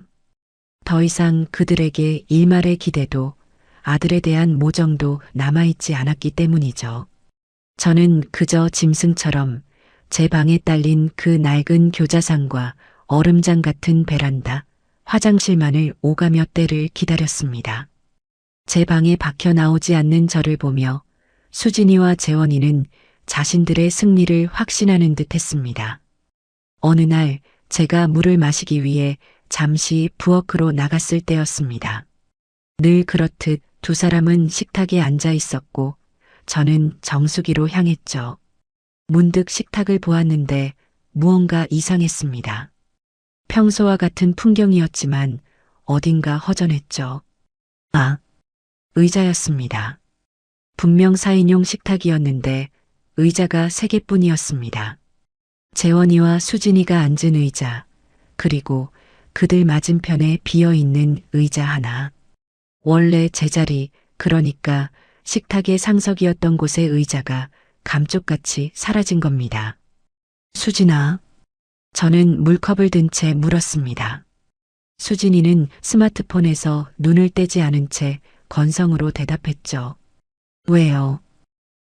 더 이상 그들에게 일말의 기대도 아들에 대한 모정도 남아있지 않았기 때문이죠. 저는 그저 짐승처럼 제 방에 딸린 그 낡은 교자상과 얼음장 같은 베란다, 화장실만을 오가며 때를 기다렸습니다. 제 방에 박혀 나오지 않는 저를 보며 수진이와 재원이는 자신들의 승리를 확신하는 듯 했습니다. 어느 날 제가 물을 마시기 위해 잠시 부엌으로 나갔을 때였습니다. 늘 그렇듯 두 사람은 식탁에 앉아 있었고 저는 정수기로 향했죠. 문득 식탁을 보았는데 무언가 이상했습니다. 평소와 같은 풍경이었지만 어딘가 허전했죠. 아, 의자였습니다. 분명 4인용 식탁이었는데 의자가 3개뿐이었습니다. 재원이와 수진이가 앉은 의자, 그리고 그들 맞은편에 비어있는 의자 하나. 원래 제자리, 그러니까 식탁의 상석이었던 곳의 의자가 감쪽같이 사라진 겁니다. 수진아. 저는 물컵을 든 채 물었습니다. 수진이는 스마트폰에서 눈을 떼지 않은 채 건성으로 대답했죠. 왜요?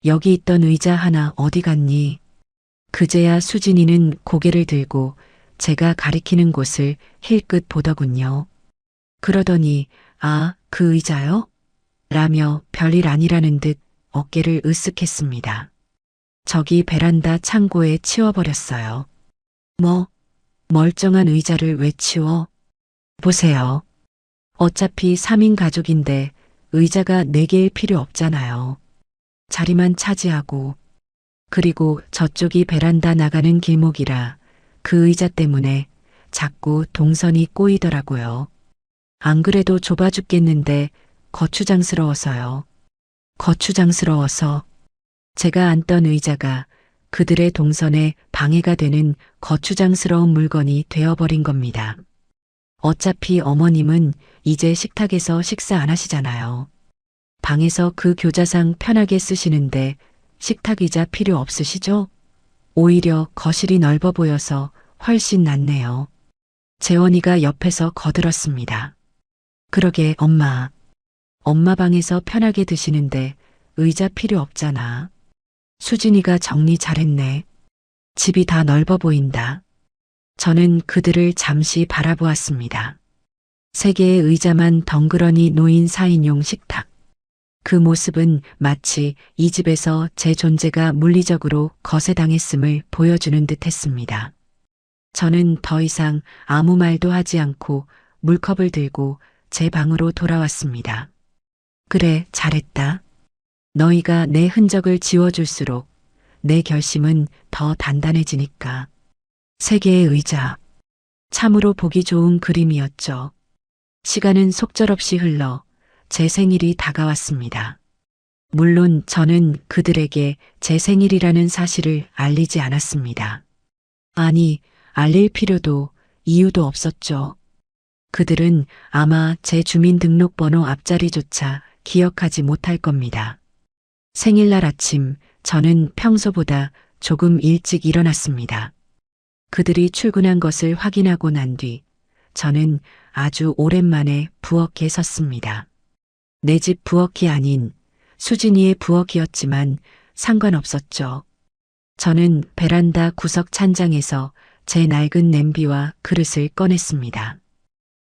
여기 있던 의자 하나 어디 갔니? 그제야 수진이는 고개를 들고 제가 가리키는 곳을 힐끗 보더군요. 그러더니 아, 그 의자요? 라며 별일 아니라는 듯 어깨를 으쓱했습니다. 저기 베란다 창고에 치워버렸어요. 뭐, 멀쩡한 의자를 왜 치워? 보세요. 어차피 3인 가족인데 의자가 4개일 필요 없잖아요. 자리만 차지하고. 그리고 저쪽이 베란다 나가는 길목이라 그 의자 때문에 자꾸 동선이 꼬이더라고요. 안 그래도 좁아 죽겠는데 거추장스러워서요. 거추장스러워서 제가 앉던 의자가 그들의 동선에 방해가 되는 거추장스러운 물건이 되어버린 겁니다. 어차피 어머님은 이제 식탁에서 식사 안 하시잖아요. 방에서 그 교자상 편하게 쓰시는데 식탁 의자 필요 없으시죠? 오히려 거실이 넓어 보여서 훨씬 낫네요. 재원이가 옆에서 거들었습니다. 그러게 엄마. 엄마 방에서 편하게 드시는데 의자 필요 없잖아. 수진이가 정리 잘했네. 집이 다 넓어 보인다. 저는 그들을 잠시 바라보았습니다. 3개의 의자만 덩그러니 놓인 4인용 식탁. 그 모습은 마치 이 집에서 제 존재가 물리적으로 거세당했음을 보여주는 듯 했습니다. 저는 더 이상 아무 말도 하지 않고 물컵을 들고 제 방으로 돌아왔습니다. 그래, 잘했다. 너희가 내 흔적을 지워줄수록 내 결심은 더 단단해지니까. 세 개의 의자. 참으로 보기 좋은 그림이었죠. 시간은 속절없이 흘러 제 생일이 다가왔습니다. 물론 저는 그들에게 제 생일이라는 사실을 알리지 않았습니다. 아니, 알릴 필요도 이유도 없었죠. 그들은 아마 제 주민등록번호 앞자리조차 기억하지 못할 겁니다. 생일날 아침, 저는 평소보다 조금 일찍 일어났습니다. 그들이 출근한 것을 확인하고 난 뒤, 저는 아주 오랜만에 부엌에 섰습니다. 내 집 부엌이 아닌 수진이의 부엌이었지만 상관없었죠. 저는 베란다 구석 찬장에서 제 낡은 냄비와 그릇을 꺼냈습니다.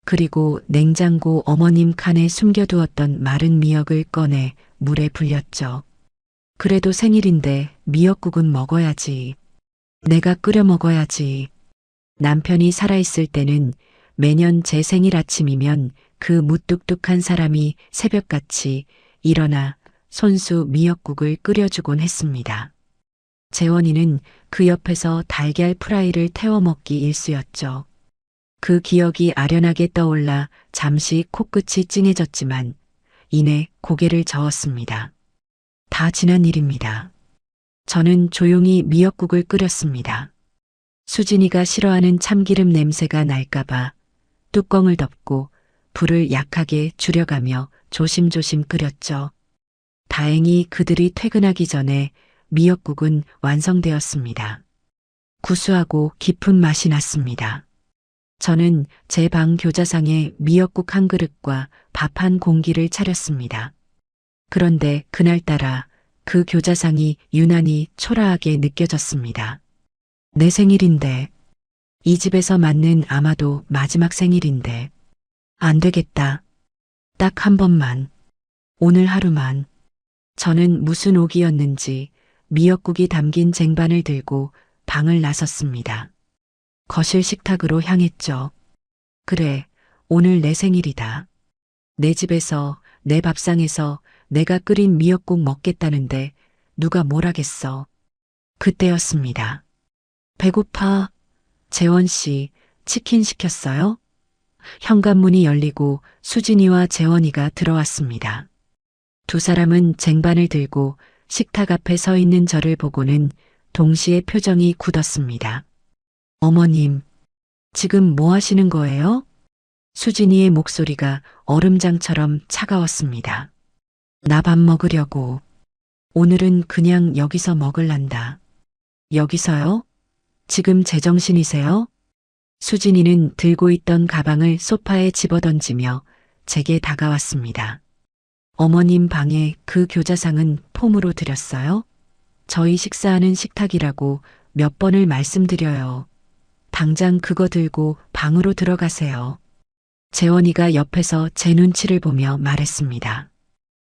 그리고 냉장고 어머님 칸에 숨겨두었던 마른 미역을 꺼내 물에 불렸죠. 그래도 생일인데 미역국은 먹어야지. 내가 끓여 먹어야지. 남편이 살아있을 때는 매년 제 생일 아침이면 그 무뚝뚝한 사람이 새벽같이 일어나 손수 미역국을 끓여주곤 했습니다. 재원이는 그 옆에서 달걀 프라이를 태워 먹기 일쑤였죠. 그 기억이 아련하게 떠올라 잠시 코끝이 찡해졌지만 이내 고개를 저었습니다. 다 지난 일입니다. 저는 조용히 미역국을 끓였습니다. 수진이가 싫어하는 참기름 냄새가 날까봐 뚜껑을 덮고 불을 약하게 줄여가며 조심조심 끓였죠. 다행히 그들이 퇴근하기 전에 미역국은 완성되었습니다. 구수하고 깊은 맛이 났습니다. 저는 제 방 교자상에 미역국 한 그릇과 밥 한 공기를 차렸습니다. 그런데 그날따라 그 교자상이 유난히 초라하게 느껴졌습니다. 내 생일인데, 이 집에서 맞는 아마도 마지막 생일인데, 안 되겠다. 딱 한 번만, 오늘 하루만. 저는 무슨 옥이었는지 미역국이 담긴 쟁반을 들고 방을 나섰습니다. 거실 식탁으로 향했죠. 그래, 오늘 내 생일이다. 내 집에서, 내 밥상에서 내가 끓인 미역국 먹겠다는데 누가 뭘 하겠어. 그때였습니다. 배고파. 재원 씨, 치킨 시켰어요? 현관문이 열리고 수진이와 재원이가 들어왔습니다. 두 사람은 쟁반을 들고 식탁 앞에 서 있는 저를 보고는 동시에 표정이 굳었습니다. 어머님, 지금 뭐 하시는 거예요? 수진이의 목소리가 얼음장처럼 차가웠습니다. 나 밥 먹으려고. 오늘은 그냥 여기서 먹을란다. 여기서요? 지금 제정신이세요? 수진이는 들고 있던 가방을 소파에 집어던지며 제게 다가왔습니다. 어머님 방에 그 교자상은 폼으로 드렸어요? 저희 식사하는 식탁이라고 몇 번을 말씀드려요. 당장 그거 들고 방으로 들어가세요. 재원이가 옆에서 제 눈치를 보며 말했습니다.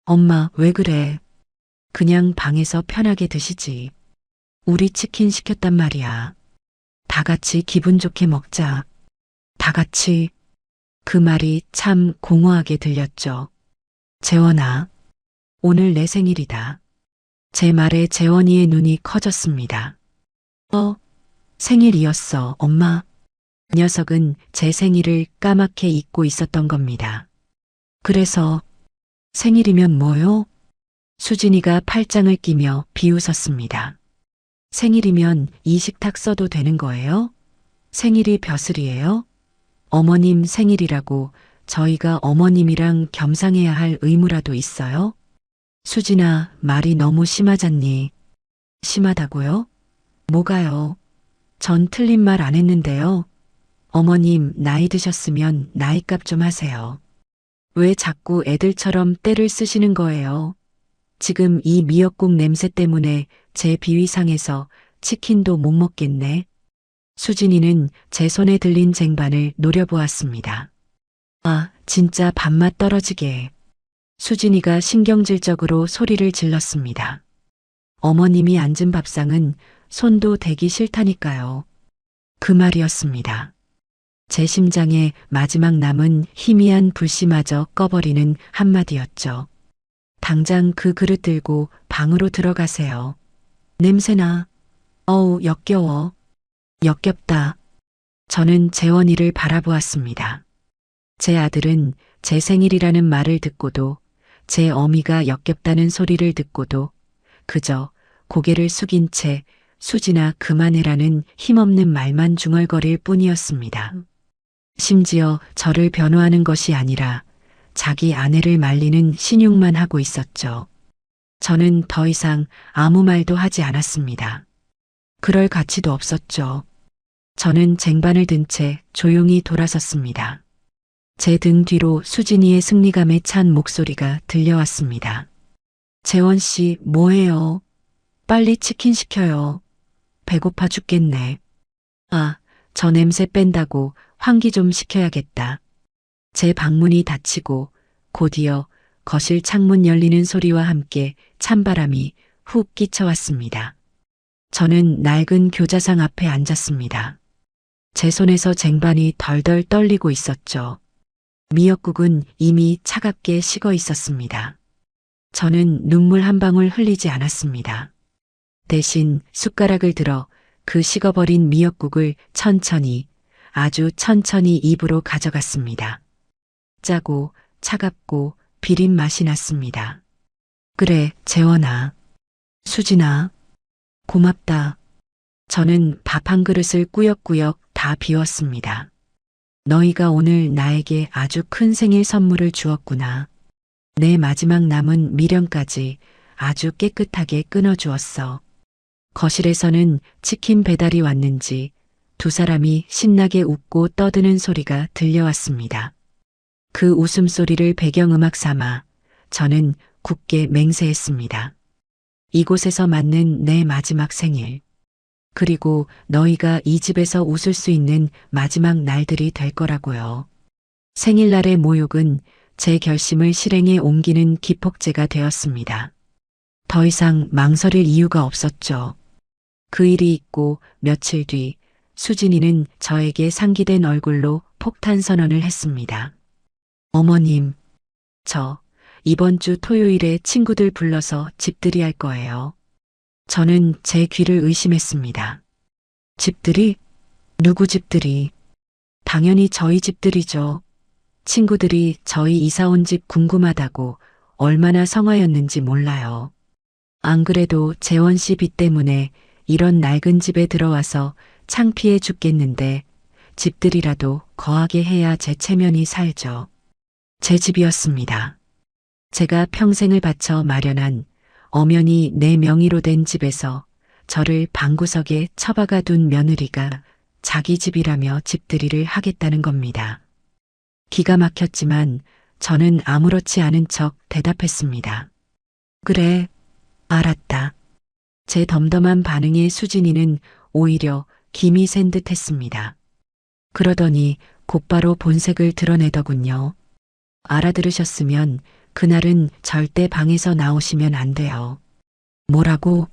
엄마, 왜 그래? 그냥 방에서 편하게 드시지. 우리 치킨 시켰단 말이야. 다 같이 기분 좋게 먹자. 다 같이. 그 말이 참 공허하게 들렸죠. 재원아, 오늘 내 생일이다. 제 말에 재원이의 눈이 커졌습니다. 생일이었어, 엄마. 녀석은 제 생일을 까맣게 잊고 있었던 겁니다. 그래서 생일이면 뭐요? 수진이가 팔짱을 끼며 비웃었습니다. 생일이면 이 식탁 써도 되는 거예요? 생일이 벼슬이에요? 어머님 생일이라고 저희가 어머님이랑 겸상해야 할 의무라도 있어요? 수진아, 말이 너무 심하잖니. 심하다고요? 뭐가요? 전 틀린 말 안 했는데요. 어머님 나이 드셨으면 나이값 좀 하세요. 왜 자꾸 애들처럼 떼를 쓰시는 거예요? 지금 이 미역국 냄새 때문에 제 비위 상해서 치킨도 못 먹겠네. 수진이는 제 손에 들린 쟁반을 노려보았습니다. 아, 진짜 밥맛 떨어지게. 수진이가 신경질적으로 소리를 질렀습니다. 어머님이 앉은 밥상은 손도 대기 싫다니까요. 그 말이었습니다. 제 심장에 마지막 남은 희미한 불씨마저 꺼버리는 한마디였죠. 당장 그 그릇 들고 방으로 들어가세요. 냄새나. 어우, 역겨워. 역겹다. 저는 재원이를 바라보았습니다. 제 아들은 제 생일이라는 말을 듣고도 제 어미가 역겹다는 소리를 듣고도 그저 고개를 숙인 채 수진아 그만해라는 힘없는 말만 중얼거릴 뿐이었습니다. 심지어 저를 변호하는 것이 아니라 자기 아내를 말리는 신용만 하고 있었죠. 저는 더 이상 아무 말도 하지 않았습니다. 그럴 가치도 없었죠. 저는 쟁반을 든 채 조용히 돌아섰습니다. 제 등 뒤로 수진이의 승리감에 찬 목소리가 들려왔습니다. 재원 씨, 뭐해요? 빨리 치킨 시켜요. 배고파 죽겠네. 아, 저 냄새 뺀다고 환기 좀 시켜야겠다. 제 방문이 닫히고 곧이어 거실 창문 열리는 소리와 함께 찬바람이 훅 끼쳐왔습니다. 저는 낡은 교자상 앞에 앉았습니다. 제 손에서 쟁반이 덜덜 떨리고 있었죠. 미역국은 이미 차갑게 식어 있었습니다. 저는 눈물 한 방울 흘리지 않았습니다. 대신 숟가락을 들어 그 식어버린 미역국을 천천히, 아주 천천히 입으로 가져갔습니다. 짜고 차갑고 비린 맛이 났습니다. 그래, 재원아. 수진아. 고맙다. 저는 밥 한 그릇을 꾸역꾸역 다 비웠습니다. 너희가 오늘 나에게 아주 큰 생일 선물을 주었구나. 내 마지막 남은 미련까지 아주 깨끗하게 끊어주었어. 거실에서는 치킨 배달이 왔는지 두 사람이 신나게 웃고 떠드는 소리가 들려왔습니다. 그 웃음소리를 배경음악 삼아 저는 굳게 맹세했습니다. 이곳에서 맞는 내 마지막 생일. 그리고 너희가 이 집에서 웃을 수 있는 마지막 날들이 될 거라고요. 생일날의 모욕은 제 결심을 실행에 옮기는 기폭제가 되었습니다. 더 이상 망설일 이유가 없었죠. 그 일이 있고 며칠 뒤 수진이는 저에게 상기된 얼굴로 폭탄 선언을 했습니다. 어머님, 저 이번 주 토요일에 친구들 불러서 집들이 할 거예요. 저는 제 귀를 의심했습니다. 집들이? 누구 집들이? 당연히 저희 집들이죠. 친구들이 저희 이사 온 집 궁금하다고 얼마나 성화였는지 몰라요. 안 그래도 재원 씨 빚 때문에 이런 낡은 집에 들어와서 창피해 죽겠는데 집들이라도 거하게 해야 제 체면이 살죠. 제 집이었습니다. 제가 평생을 바쳐 마련한 엄연히 내 명의로 된 집에서 저를 방구석에 처박아 둔 며느리가 자기 집이라며 집들이를 하겠다는 겁니다. 기가 막혔지만 저는 아무렇지 않은 척 대답했습니다. 그래, 알았다. 제 덤덤한 반응에 수진이는 오히려 김이 센 듯 했습니다. 그러더니 곧바로 본색을 드러내더군요. 알아들으셨으면 그날은 절대 방에서 나오시면 안 돼요. 뭐라고?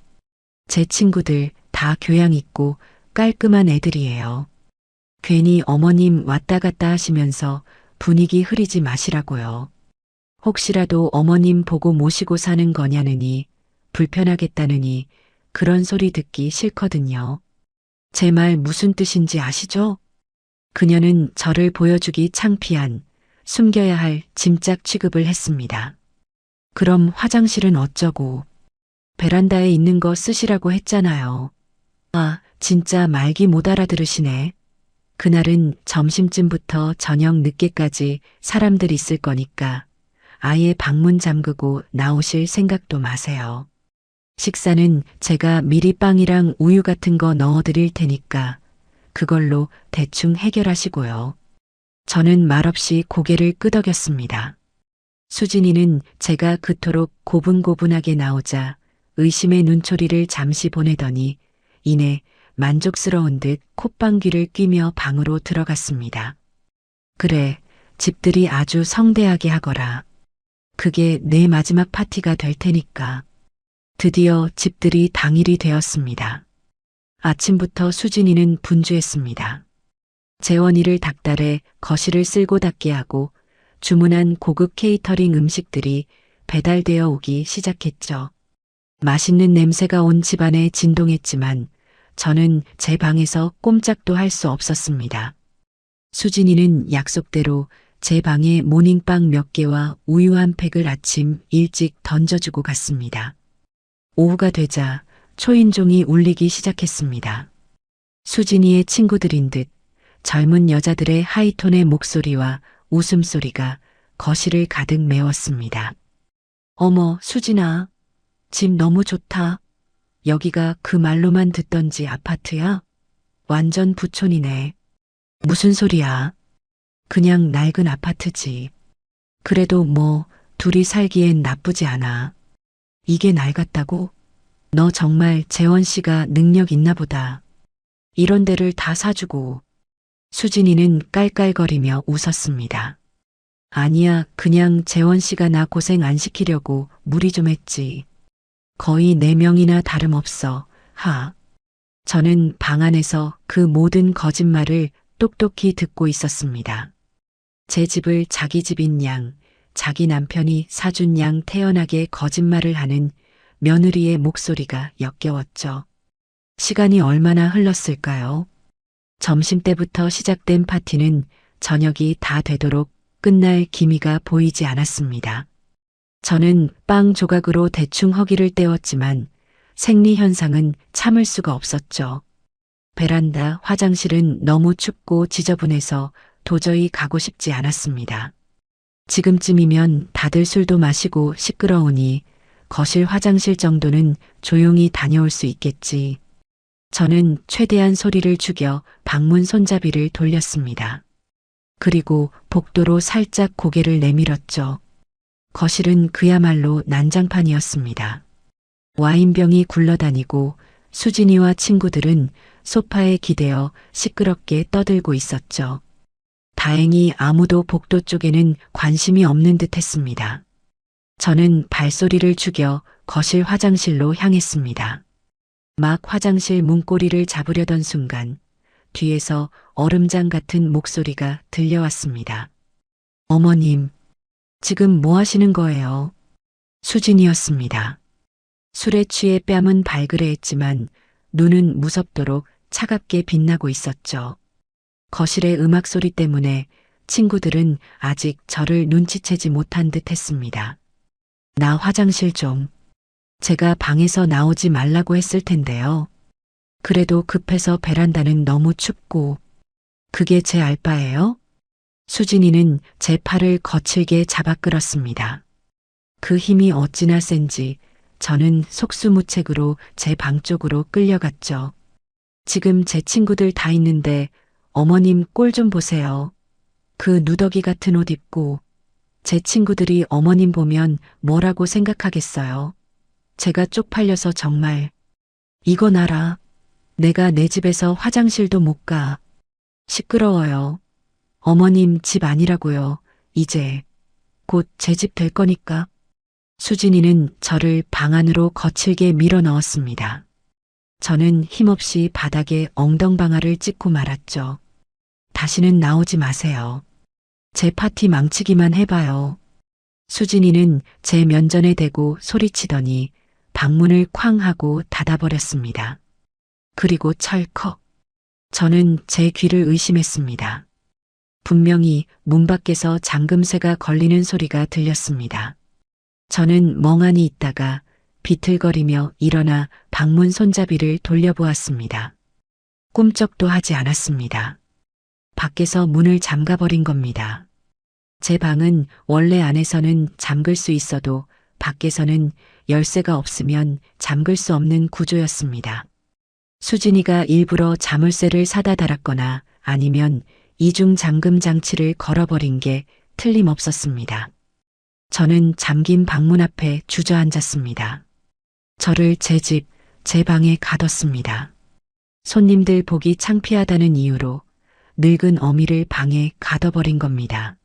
제 친구들 다 교양 있고 깔끔한 애들이에요. 괜히 어머님 왔다 갔다 하시면서 분위기 흐리지 마시라고요. 혹시라도 어머님 보고 모시고 사는 거냐느니 불편하겠다느니 그런 소리 듣기 싫거든요. 제 말 무슨 뜻인지 아시죠? 그녀는 저를 보여주기 창피한 숨겨야 할 짐짝 취급을 했습니다. 그럼 화장실은 어쩌고? 베란다에 있는 거 쓰시라고 했잖아요. 아, 진짜 말기 못 알아들으시네. 그날은 점심쯤부터 저녁 늦게까지 사람들 있을 거니까 아예 방문 잠그고 나오실 생각도 마세요. 식사는 제가 미리 빵이랑 우유 같은 거 넣어드릴 테니까 그걸로 대충 해결하시고요. 저는 말없이 고개를 끄덕였습니다. 수진이는 제가 그토록 고분고분하게 나오자 의심의 눈초리를 잠시 보내더니 이내 만족스러운 듯 콧방귀를 뀌며 방으로 들어갔습니다. 그래, 집들이 아주 성대하게 하거라. 그게 내 마지막 파티가 될 테니까. 드디어 집들이 당일이 되었습니다. 아침부터 수진이는 분주했습니다. 재원이를 닥달해 거실을 쓸고 닦게 하고 주문한 고급 케이터링 음식들이 배달되어 오기 시작했죠. 맛있는 냄새가 온 집안에 진동했지만 저는 제 방에서 꼼짝도 할 수 없었습니다. 수진이는 약속대로 제 방에 모닝빵 몇 개와 우유 한 팩을 아침 일찍 던져주고 갔습니다. 오후가 되자 초인종이 울리기 시작했습니다. 수진이의 친구들인 듯 젊은 여자들의 하이톤의 목소리와 웃음소리가 거실을 가득 메웠습니다. 어머, 수진아. 집 너무 좋다. 여기가 그 말로만 듣던지 아파트야? 완전 부촌이네. 무슨 소리야? 그냥 낡은 아파트지. 그래도 뭐 둘이 살기엔 나쁘지 않아. 이게 낡았다고? 너 정말 재원 씨가 능력 있나 보다. 이런 데를 다 사주고. 수진이는 깔깔거리며 웃었습니다. 아니야, 그냥 재원 씨가 나 고생 안 시키려고 무리 좀 했지. 거의 4명이나 다름없어. 하. 저는 방 안에서 그 모든 거짓말을 똑똑히 듣고 있었습니다. 제 집을 자기 집인 양, 자기 남편이 사준 양 태연하게 거짓말을 하는 며느리의 목소리가 역겨웠죠. 시간이 얼마나 흘렀을까요? 점심때부터 시작된 파티는 저녁이 다 되도록 끝날 기미가 보이지 않았습니다. 저는 빵 조각으로 대충 허기를 때웠지만 생리 현상은 참을 수가 없었죠. 베란다, 화장실은 너무 춥고 지저분해서 도저히 가고 싶지 않았습니다. 지금쯤이면 다들 술도 마시고 시끄러우니 거실 화장실 정도는 조용히 다녀올 수 있겠지. 저는 최대한 소리를 죽여 방문 손잡이를 돌렸습니다. 그리고 복도로 살짝 고개를 내밀었죠. 거실은 그야말로 난장판이었습니다. 와인병이 굴러다니고 수진이와 친구들은 소파에 기대어 시끄럽게 떠들고 있었죠. 다행히 아무도 복도 쪽에는 관심이 없는 듯 했습니다. 저는 발소리를 죽여 거실 화장실로 향했습니다. 막 화장실 문고리를 잡으려던 순간 뒤에서 얼음장 같은 목소리가 들려왔습니다. 어머님, 지금 뭐 하시는 거예요? 수진이었습니다. 술에 취해 뺨은 발그레했지만 눈은 무섭도록 차갑게 빛나고 있었죠. 거실의 음악 소리 때문에 친구들은 아직 저를 눈치채지 못한 듯 했습니다. 나 화장실 좀. 제가 방에서 나오지 말라고 했을 텐데요. 그래도 급해서 베란다는 너무 춥고. 그게 제 알바예요? 수진이는 제 팔을 거칠게 잡아 끌었습니다. 그 힘이 어찌나 센지 저는 속수무책으로 제 방 쪽으로 끌려갔죠. 지금 제 친구들 다 있는데 어머님 꼴 좀 보세요. 그 누더기 같은 옷 입고 제 친구들이 어머님 보면 뭐라고 생각하겠어요. 제가 쪽팔려서 정말. 이건 알아. 내가 내 집에서 화장실도 못 가. 시끄러워요. 어머님 집 아니라고요. 이제 곧 제 집 될 거니까. 수진이는 저를 방 안으로 거칠게 밀어 넣었습니다. 저는 힘없이 바닥에 엉덩방아를 찍고 말았죠. 다시는 나오지 마세요. 제 파티 망치기만 해봐요. 수진이는 제 면전에 대고 소리치더니 방문을 쾅 하고 닫아버렸습니다. 그리고 철컥. 저는 제 귀를 의심했습니다. 분명히 문 밖에서 잠금쇠가 걸리는 소리가 들렸습니다. 저는 멍하니 있다가 비틀거리며 일어나 방문 손잡이를 돌려보았습니다. 꿈쩍도 하지 않았습니다. 밖에서 문을 잠가버린 겁니다. 제 방은 원래 안에서는 잠글 수 있어도 밖에서는 열쇠가 없으면 잠글 수 없는 구조였습니다. 수진이가 일부러 자물쇠를 사다 달았거나 아니면 이중 잠금 장치를 걸어버린 게 틀림없었습니다. 저는 잠긴 방문 앞에 주저앉았습니다. 저를 제 집, 제 방에 가뒀습니다. 손님들 보기 창피하다는 이유로 늙은 어미를 방에 가둬버린 겁니다.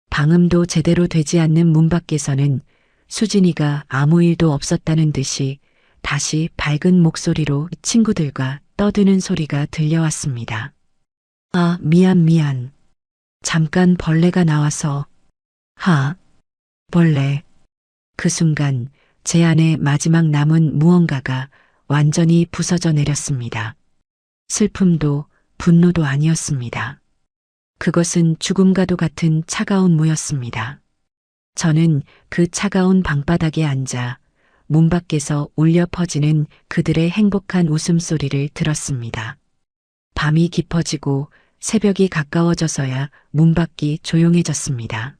방음도 제대로 되지 않는 문 밖에서는 수진이가 아무 일도 없었다는 듯이 다시 밝은 목소리로 친구들과 떠드는 소리가 들려왔습니다. 아, 미안. 잠깐 벌레가 나와서. 하, 벌레. 그 순간 제 안에 마지막 남은 무언가가 완전히 부서져 내렸습니다. 슬픔도 분노도 아니었습니다. 그것은 죽음과도 같은 차가운 무였습니다. 저는 그 차가운 방바닥에 앉아 문 밖에서 울려 퍼지는 그들의 행복한 웃음소리를 들었습니다. 밤이 깊어지고 새벽이 가까워져서야 문 밖이 조용해졌습니다.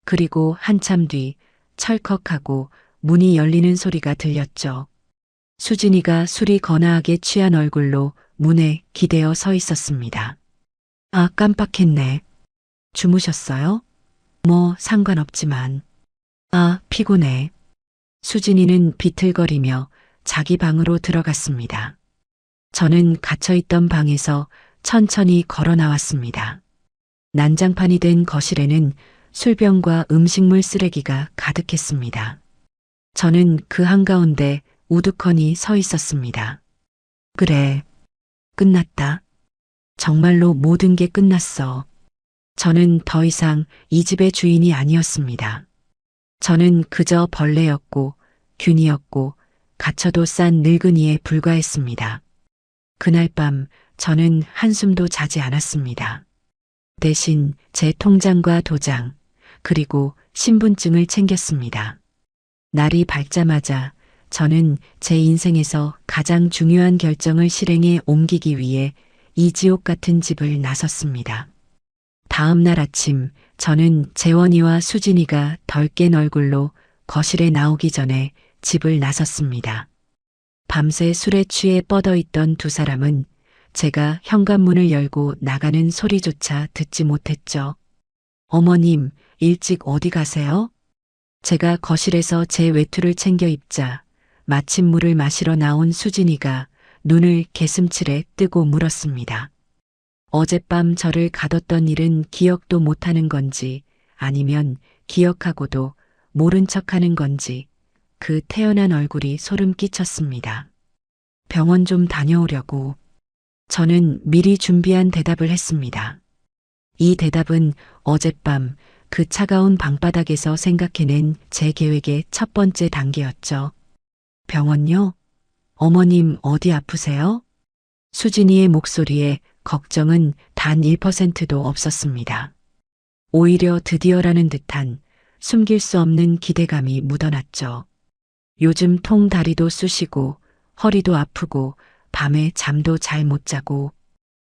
그리고 한참 뒤 철컥하고 문이 열리는 소리가 들렸죠. 수진이가 술이 거나하게 취한 얼굴로 문에 기대어 서 있었습니다. 아, 깜빡했네. 주무셨어요? 뭐 상관없지만. 아, 피곤해. 수진이는 비틀거리며 자기 방으로 들어갔습니다. 저는 갇혀있던 방에서 천천히 걸어 나왔습니다. 난장판이 된 거실에는 술병과 음식물 쓰레기가 가득했습니다. 저는 그 한가운데 우두커니 서 있었습니다. 그래, 끝났다. 정말로 모든 게 끝났어. 저는 더 이상 이 집의 주인이 아니었습니다. 저는 그저 벌레였고 균이었고 갇혀도 싼 늙은이에 불과했습니다. 그날 밤 저는 한숨도 자지 않았습니다. 대신 제 통장과 도장, 그리고 신분증을 챙겼습니다. 날이 밝자마자 저는 제 인생에서 가장 중요한 결정을 실행에 옮기기 위해 이 지옥 같은 집을 나섰습니다. 다음 날 아침 저는 재원이와 수진이가 덜 깬 얼굴로 거실에 나오기 전에 집을 나섰습니다. 밤새 술에 취해 뻗어있던 두 사람은 제가 현관문을 열고 나가는 소리조차 듣지 못했죠. 어머님, 일찍 어디 가세요? 제가 거실에서 제 외투를 챙겨 입자 마침물을 마시러 나온 수진이가 눈을 개슴츠레 뜨고 물었습니다. 어젯밤 저를 가뒀던 일은 기억도 못하는 건지 아니면 기억하고도 모른 척하는 건지 그 태연한 얼굴이 소름 끼쳤습니다. 병원 좀 다녀오려고. 저는 미리 준비한 대답을 했습니다. 이 대답은 어젯밤 그 차가운 방바닥에서 생각해낸 제 계획의 첫 번째 단계였죠. 병원요? 어머님 어디 아프세요? 수진이의 목소리에 걱정은 단 1%도 없었습니다. 오히려 드디어라는 듯한 숨길 수 없는 기대감이 묻어났죠. 요즘 통 다리도 쑤시고 허리도 아프고 밤에 잠도 잘 못 자고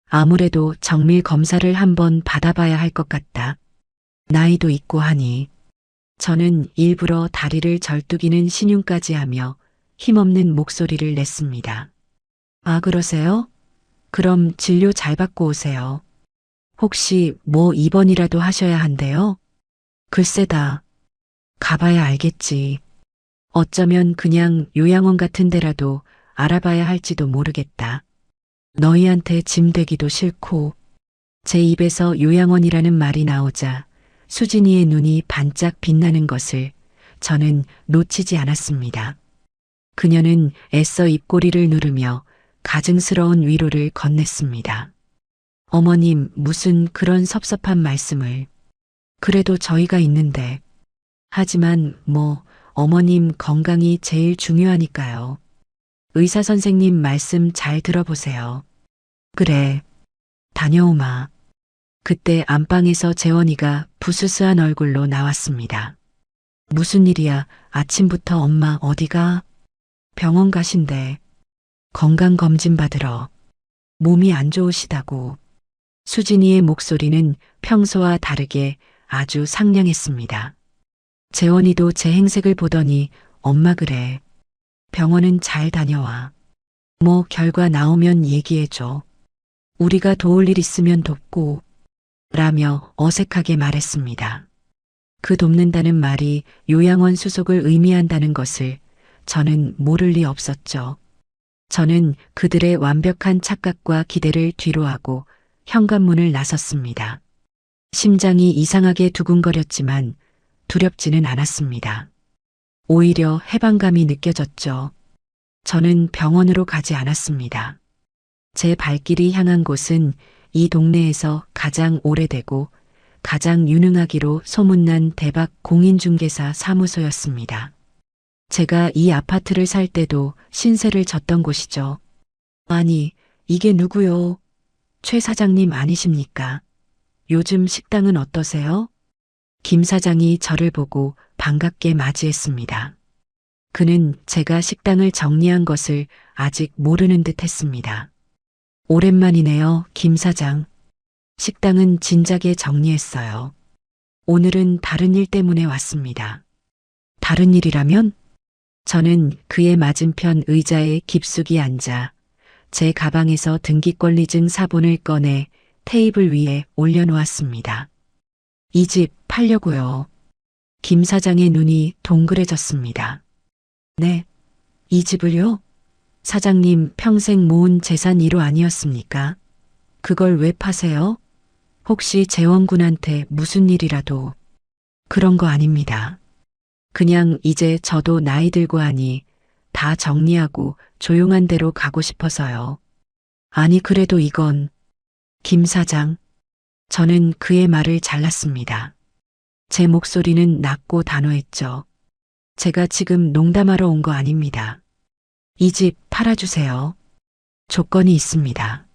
아무래도 정밀 검사를 한번 받아봐야 할 것 같다. 나이도 있고 하니. 저는 일부러 다리를 절뚝이는 신용까지 하며 힘없는 목소리를 냈습니다. 아, 그러세요? 그럼 진료 잘 받고 오세요. 혹시 뭐 입원이라도 하셔야 한대요? 글쎄다. 가봐야 알겠지. 어쩌면 그냥 요양원 같은 데라도 알아봐야 할지도 모르겠다. 너희한테 짐 되기도 싫고. 제 입에서 요양원이라는 말이 나오자 수진이의 눈이 반짝 빛나는 것을 저는 놓치지 않았습니다. 그녀는 애써 입꼬리를 누르며 가증스러운 위로를 건넸습니다. 어머님, 무슨 그런 섭섭한 말씀을. 그래도 저희가 있는데. 하지만 어머님 건강이 제일 중요하니까요. 의사 선생님 말씀 잘 들어보세요. 그래, 다녀오마. 그때 안방에서 재원이가 부스스한 얼굴로 나왔습니다. 무슨 일이야? 아침부터 엄마 어디가? 병원 가신대. 건강검진 받으러. 몸이 안 좋으시다고. 수진이의 목소리는 평소와 다르게 아주 상냥했습니다. 재원이도 제 행색을 보더니 엄마 그래. 병원은 잘 다녀와. 결과 나오면 얘기해줘. 우리가 도울 일 있으면 돕고. 라며 어색하게 말했습니다. 그 돕는다는 말이 요양원 수속을 의미한다는 것을 저는 모를 리 없었죠. 저는 그들의 완벽한 착각과 기대를 뒤로하고 현관문을 나섰습니다. 심장이 이상하게 두근거렸지만 두렵지는 않았습니다. 오히려 해방감이 느껴졌죠. 저는 병원으로 가지 않았습니다. 제 발길이 향한 곳은 이 동네에서 가장 오래되고 가장 유능하기로 소문난 대박 공인중개사 사무소였습니다. 제가 이 아파트를 살 때도 신세를 졌던 곳이죠. 아니, 이게 누구요? 최 사장님 아니십니까? 요즘 식당은 어떠세요? 김 사장이 저를 보고 반갑게 맞이했습니다. 그는 제가 식당을 정리한 것을 아직 모르는 듯 했습니다. 오랜만이네요, 김 사장. 식당은 진작에 정리했어요. 오늘은 다른 일 때문에 왔습니다. 다른 일이라면? 저는 그의 맞은편 의자에 깊숙이 앉아 제 가방에서 등기권리증 사본을 꺼내 테이블 위에 올려놓았습니다. 이 집 팔려고요. 김 사장의 눈이 동그래졌습니다. 네, 이 집을요? 사장님 평생 모은 재산 1호 아니었습니까? 그걸 왜 파세요? 혹시 재원군한테 무슨 일이라도. 그런 거 아닙니다. 그냥 이제 저도 나이 들고 하니 다 정리하고 조용한 데로 가고 싶어서요. 아니 그래도 이건. 김 사장. 저는 그의 말을 잘랐습니다. 제 목소리는 낮고 단호했죠. 제가 지금 농담하러 온 거 아닙니다. 이 집 팔아주세요. 조건이 있습니다.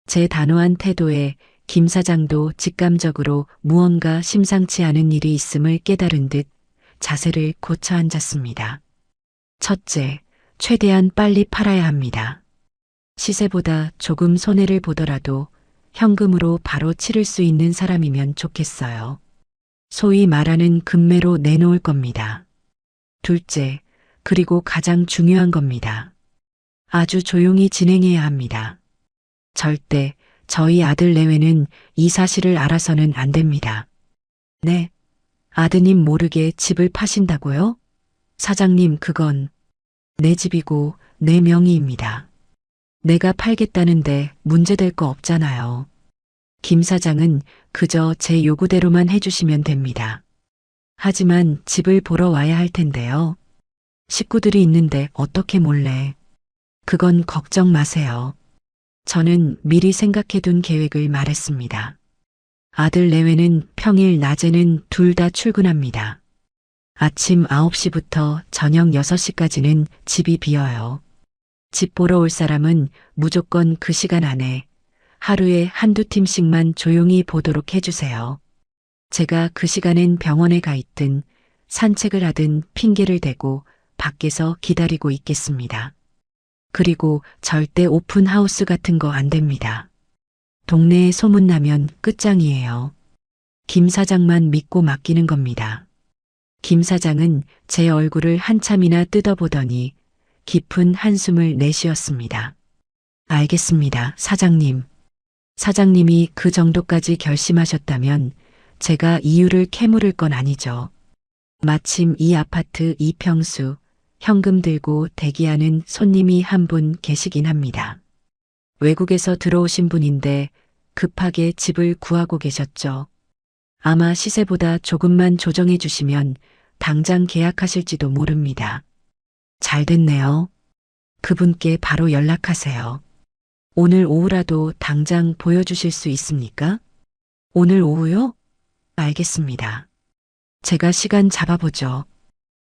제 단호한 태도에 김 사장도 직감적으로 무언가 심상치 않은 일이 있음을 깨달은 듯 자세를 고쳐 앉았습니다. 첫째, 최대한 빨리 팔아야 합니다. 시세보다 조금 손해를 보더라도 현금으로 바로 치를 수 있는 사람이면 좋겠어요. 소위 말하는 금매로 내놓을 겁니다. 둘째, 그리고 가장 중요한 겁니다. 아주 조용히 진행해야 합니다. 절대 저희 아들 내외는 이 사실을 알아서는 안 됩니다. 네, 아드님 모르게 집을 파신다고요? 사장님 그건 내 집이고 내 명의입니다. 내가 팔겠다는데 문제될 거 없잖아요. 김 사장은 그저 제 요구대로만 해주시면 됩니다. 하지만 집을 보러 와야 할 텐데요. 식구들이 있는데 어떻게 몰래. 그건 걱정 마세요. 저는 미리 생각해둔 계획을 말했습니다. 아들 내외는 평일 낮에는 둘 다 출근합니다. 아침 9시부터 저녁 6시까지는 집이 비어요. 집 보러 올 사람은 무조건 그 시간 안에 하루에 한두 팀씩만 조용히 보도록 해주세요. 제가 그 시간엔 병원에 가 있든 산책을 하든 핑계를 대고 밖에서 기다리고 있겠습니다. 그리고 절대 오픈하우스 같은 거 안 됩니다. 동네에 소문나면 끝장이에요. 김 사장만 믿고 맡기는 겁니다. 김 사장은 제 얼굴을 한참이나 뜯어보더니 깊은 한숨을 내쉬었습니다. 알겠습니다, 사장님. 사장님이 그 정도까지 결심하셨다면 제가 이유를 캐물을 건 아니죠. 마침 이 아파트 이평수 현금 들고 대기하는 손님이 한 분 계시긴 합니다. 외국에서 들어오신 분인데 급하게 집을 구하고 계셨죠. 아마 시세보다 조금만 조정해 주시면 당장 계약하실지도 모릅니다. 잘 됐네요. 그분께 바로 연락하세요. 오늘 오후라도 당장 보여주실 수 있습니까? 오늘 오후요? 알겠습니다. 제가 시간 잡아보죠.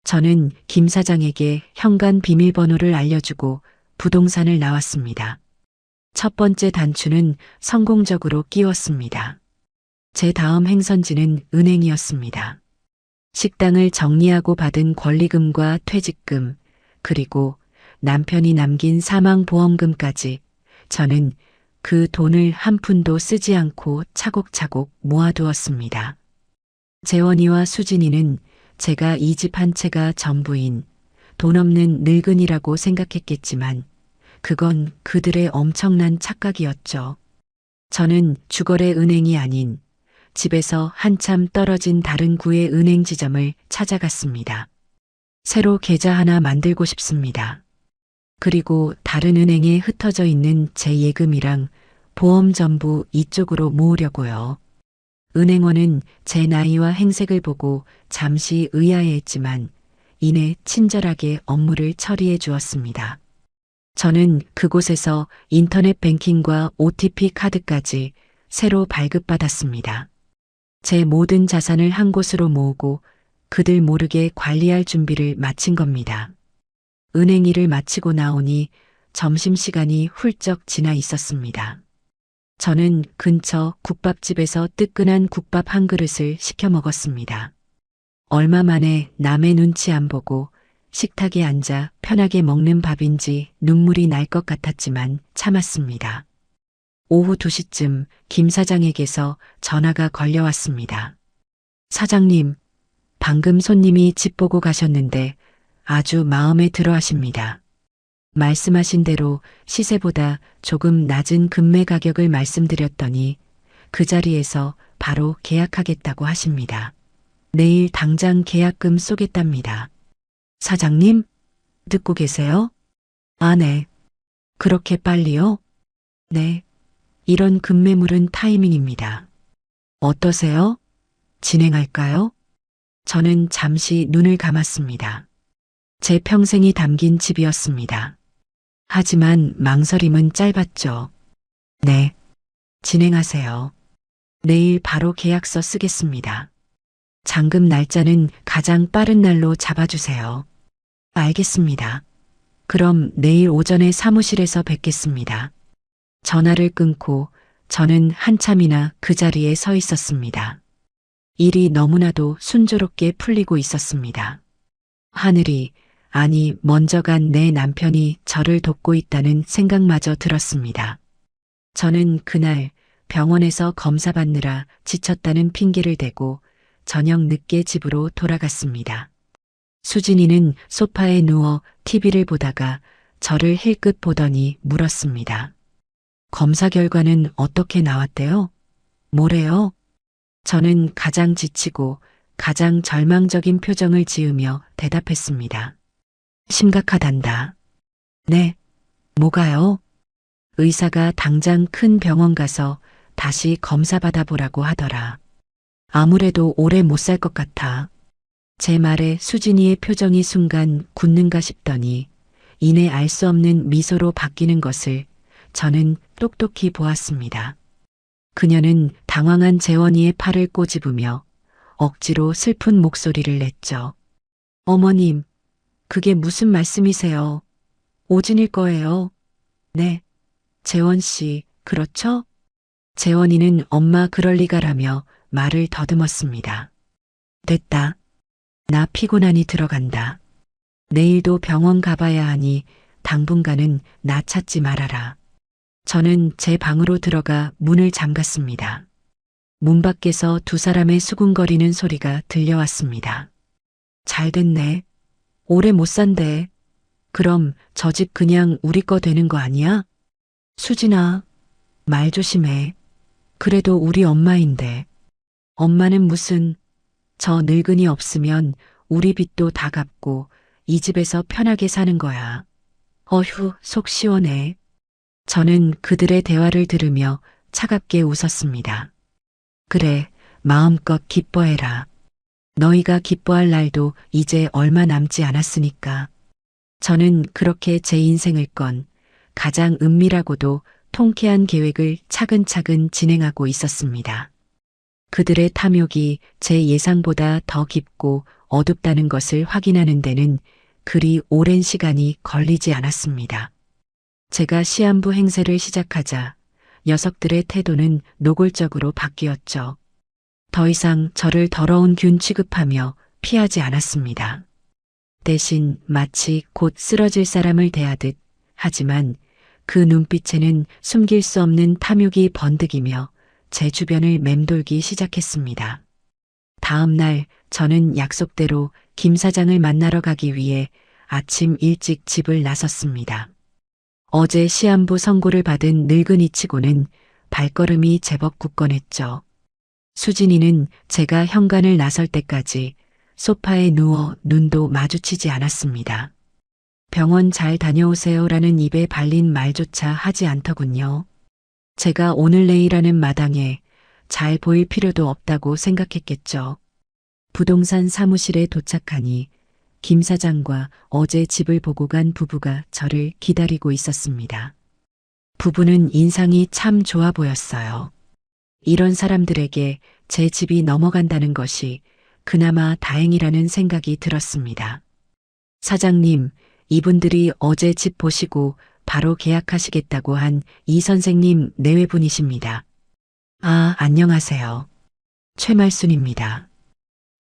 저는 김 사장에게 현관 비밀번호를 알려주고 부동산을 나왔습니다. 첫 번째 단추는 성공적으로 끼웠습니다. 제 다음 행선지는 은행이었습니다. 식당을 정리하고 받은 권리금과 퇴직금, 그리고 남편이 남긴 사망보험금까지 저는 그 돈을 한 푼도 쓰지 않고 차곡차곡 모아두었습니다. 재원이와 수진이는 제가 이 집 한 채가 전부인 돈 없는 늙은이라고 생각했겠지만 그건 그들의 엄청난 착각이었죠. 저는 주거래 은행이 아닌 집에서 한참 떨어진 다른 구의 은행 지점을 찾아갔습니다. 새로 계좌 하나 만들고 싶습니다. 그리고 다른 은행에 흩어져 있는 제 예금이랑 보험 전부 이쪽으로 모으려고요. 은행원은 제 나이와 행색을 보고 잠시 의아해했지만 이내 친절하게 업무를 처리해 주었습니다. 저는 그곳에서 인터넷 뱅킹과 OTP 카드까지 새로 발급받았습니다. 제 모든 자산을 한 곳으로 모으고 그들 모르게 관리할 준비를 마친 겁니다. 은행 일을 마치고 나오니 점심시간이 훌쩍 지나 있었습니다. 저는 근처 국밥집에서 뜨끈한 국밥 한 그릇을 시켜 먹었습니다. 얼마 만에 남의 눈치 안 보고 식탁에 앉아 편하게 먹는 밥인지 눈물이 날 것 같았지만 참았습니다. 오후 2시쯤 김 사장에게서 전화가 걸려왔습니다. 사장님, 방금 손님이 집 보고 가셨는데 아주 마음에 들어 하십니다. 말씀하신 대로 시세보다 조금 낮은 금매 가격을 말씀드렸더니 그 자리에서 바로 계약하겠다고 하십니다. 내일 당장 계약금 쏘겠답니다. 사장님, 듣고 계세요? 아, 네. 그렇게 빨리요? 네. 이런 급매물은 타이밍입니다. 어떠세요? 진행할까요? 저는 잠시 눈을 감았습니다. 제 평생이 담긴 집이었습니다. 하지만 망설임은 짧았죠. 네. 진행하세요. 내일 바로 계약서 쓰겠습니다. 잔금 날짜는 가장 빠른 날로 잡아주세요. 알겠습니다. 그럼 내일 오전에 사무실에서 뵙겠습니다. 전화를 끊고 저는 한참이나 그 자리에 서 있었습니다. 일이 너무나도 순조롭게 풀리고 있었습니다. 하늘이, 아니 먼저 간 내 남편이 저를 돕고 있다는 생각마저 들었습니다. 저는 그날 병원에서 검사받느라 지쳤다는 핑계를 대고 저녁 늦게 집으로 돌아갔습니다. 수진이는 소파에 누워 TV를 보다가 저를 힐끗 보더니 물었습니다. 검사 결과는 어떻게 나왔대요? 뭐래요? 저는 가장 지치고 가장 절망적인 표정을 지으며 대답했습니다. 심각하단다. 네. 뭐가요? 의사가 당장 큰 병원 가서 다시 검사 받아보라고 하더라. 아무래도 오래 못 살 것 같아. 제 말에 수진이의 표정이 순간 굳는가 싶더니 이내 알 수 없는 미소로 바뀌는 것을 저는 똑똑히 보았습니다. 그녀는 당황한 재원이의 팔을 꼬집으며 억지로 슬픈 목소리를 냈죠. 어머님, 그게 무슨 말씀이세요? 오진일 거예요. 네. 재원 씨, 그렇죠? 재원이는 엄마 그럴 리가라며 말을 더듬었습니다. 됐다. 나 피곤하니 들어간다. 내일도 병원 가봐야 하니 당분간은 나 찾지 말아라. 저는 제 방으로 들어가 문을 잠갔습니다. 문 밖에서 두 사람의 수군거리는 소리가 들려왔습니다. 잘 됐네. 오래 못 산대. 그럼 저 집 그냥 우리 거 되는 거 아니야? 수진아, 말 조심해. 그래도 우리 엄마인데. 엄마는 무슨, 저 늙은이 없으면 우리 빚도 다 갚고 이 집에서 편하게 사는 거야. 어휴, 속 시원해. 저는 그들의 대화를 들으며 차갑게 웃었습니다. 그래, 마음껏 기뻐해라. 너희가 기뻐할 날도 이제 얼마 남지 않았으니까. 저는 그렇게 제 인생을 건 가장 은밀하고도 통쾌한 계획을 차근차근 진행하고 있었습니다. 그들의 탐욕이 제 예상보다 더 깊고 어둡다는 것을 확인하는 데는 그리 오랜 시간이 걸리지 않았습니다. 제가 시한부 행세를 시작하자 녀석들의 태도는 노골적으로 바뀌었죠. 더 이상 저를 더러운 균 취급하며 피하지 않았습니다. 대신 마치 곧 쓰러질 사람을 대하듯, 하지만 그 눈빛에는 숨길 수 없는 탐욕이 번득이며 제 주변을 맴돌기 시작했습니다. 다음 날 저는 약속대로 김 사장을 만나러 가기 위해 아침 일찍 집을 나섰습니다. 어제 시한부 선고를 받은 늙은이치고는 발걸음이 제법 굳건했죠. 수진이는 제가 현관을 나설 때까지 소파에 누워 눈도 마주치지 않았습니다. 병원 잘 다녀오세요라는 입에 발린 말조차 하지 않더군요. 제가 오늘 내일하는 마당에 잘 보일 필요도 없다고 생각했겠죠. 부동산 사무실에 도착하니 김 사장과 어제 집을 보고 간 부부가 저를 기다리고 있었습니다. 부부는 인상이 참 좋아 보였어요. 이런 사람들에게 제 집이 넘어간다는 것이 그나마 다행이라는 생각이 들었습니다. 사장님, 이분들이 어제 집 보시고 바로 계약하시겠다고 한 이 선생님 내외분이십니다. 아, 안녕하세요. 최말순입니다.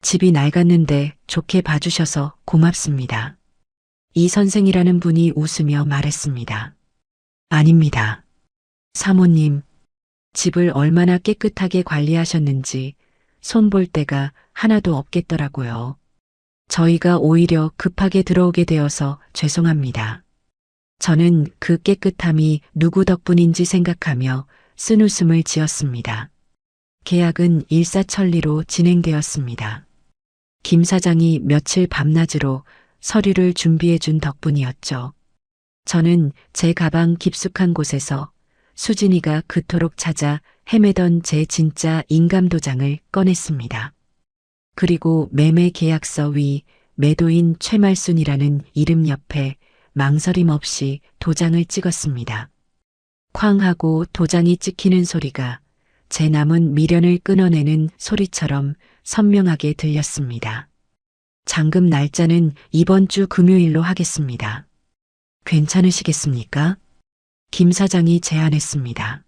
집이 낡았는데 좋게 봐주셔서 고맙습니다. 이 선생이라는 분이 웃으며 말했습니다. 아닙니다. 사모님, 집을 얼마나 깨끗하게 관리하셨는지 손볼 데가 하나도 없겠더라고요. 저희가 오히려 급하게 들어오게 되어서 죄송합니다. 저는 그 깨끗함이 누구 덕분인지 생각하며 쓴웃음을 지었습니다. 계약은 일사천리로 진행되었습니다. 김 사장이 며칠 밤낮으로 서류를 준비해 준 덕분이었죠. 저는 제 가방 깊숙한 곳에서 수진이가 그토록 찾아 헤매던 제 진짜 인감도장을 꺼냈습니다. 그리고 매매 계약서 위 매도인 최말순이라는 이름 옆에 망설임 없이 도장을 찍었습니다. 쾅 하고 도장이 찍히는 소리가 제 남은 미련을 끊어내는 소리처럼 선명하게 들렸습니다. 잔금 날짜는 이번 주 금요일로 하겠습니다. 괜찮으시겠습니까? 김 사장이 제안했습니다.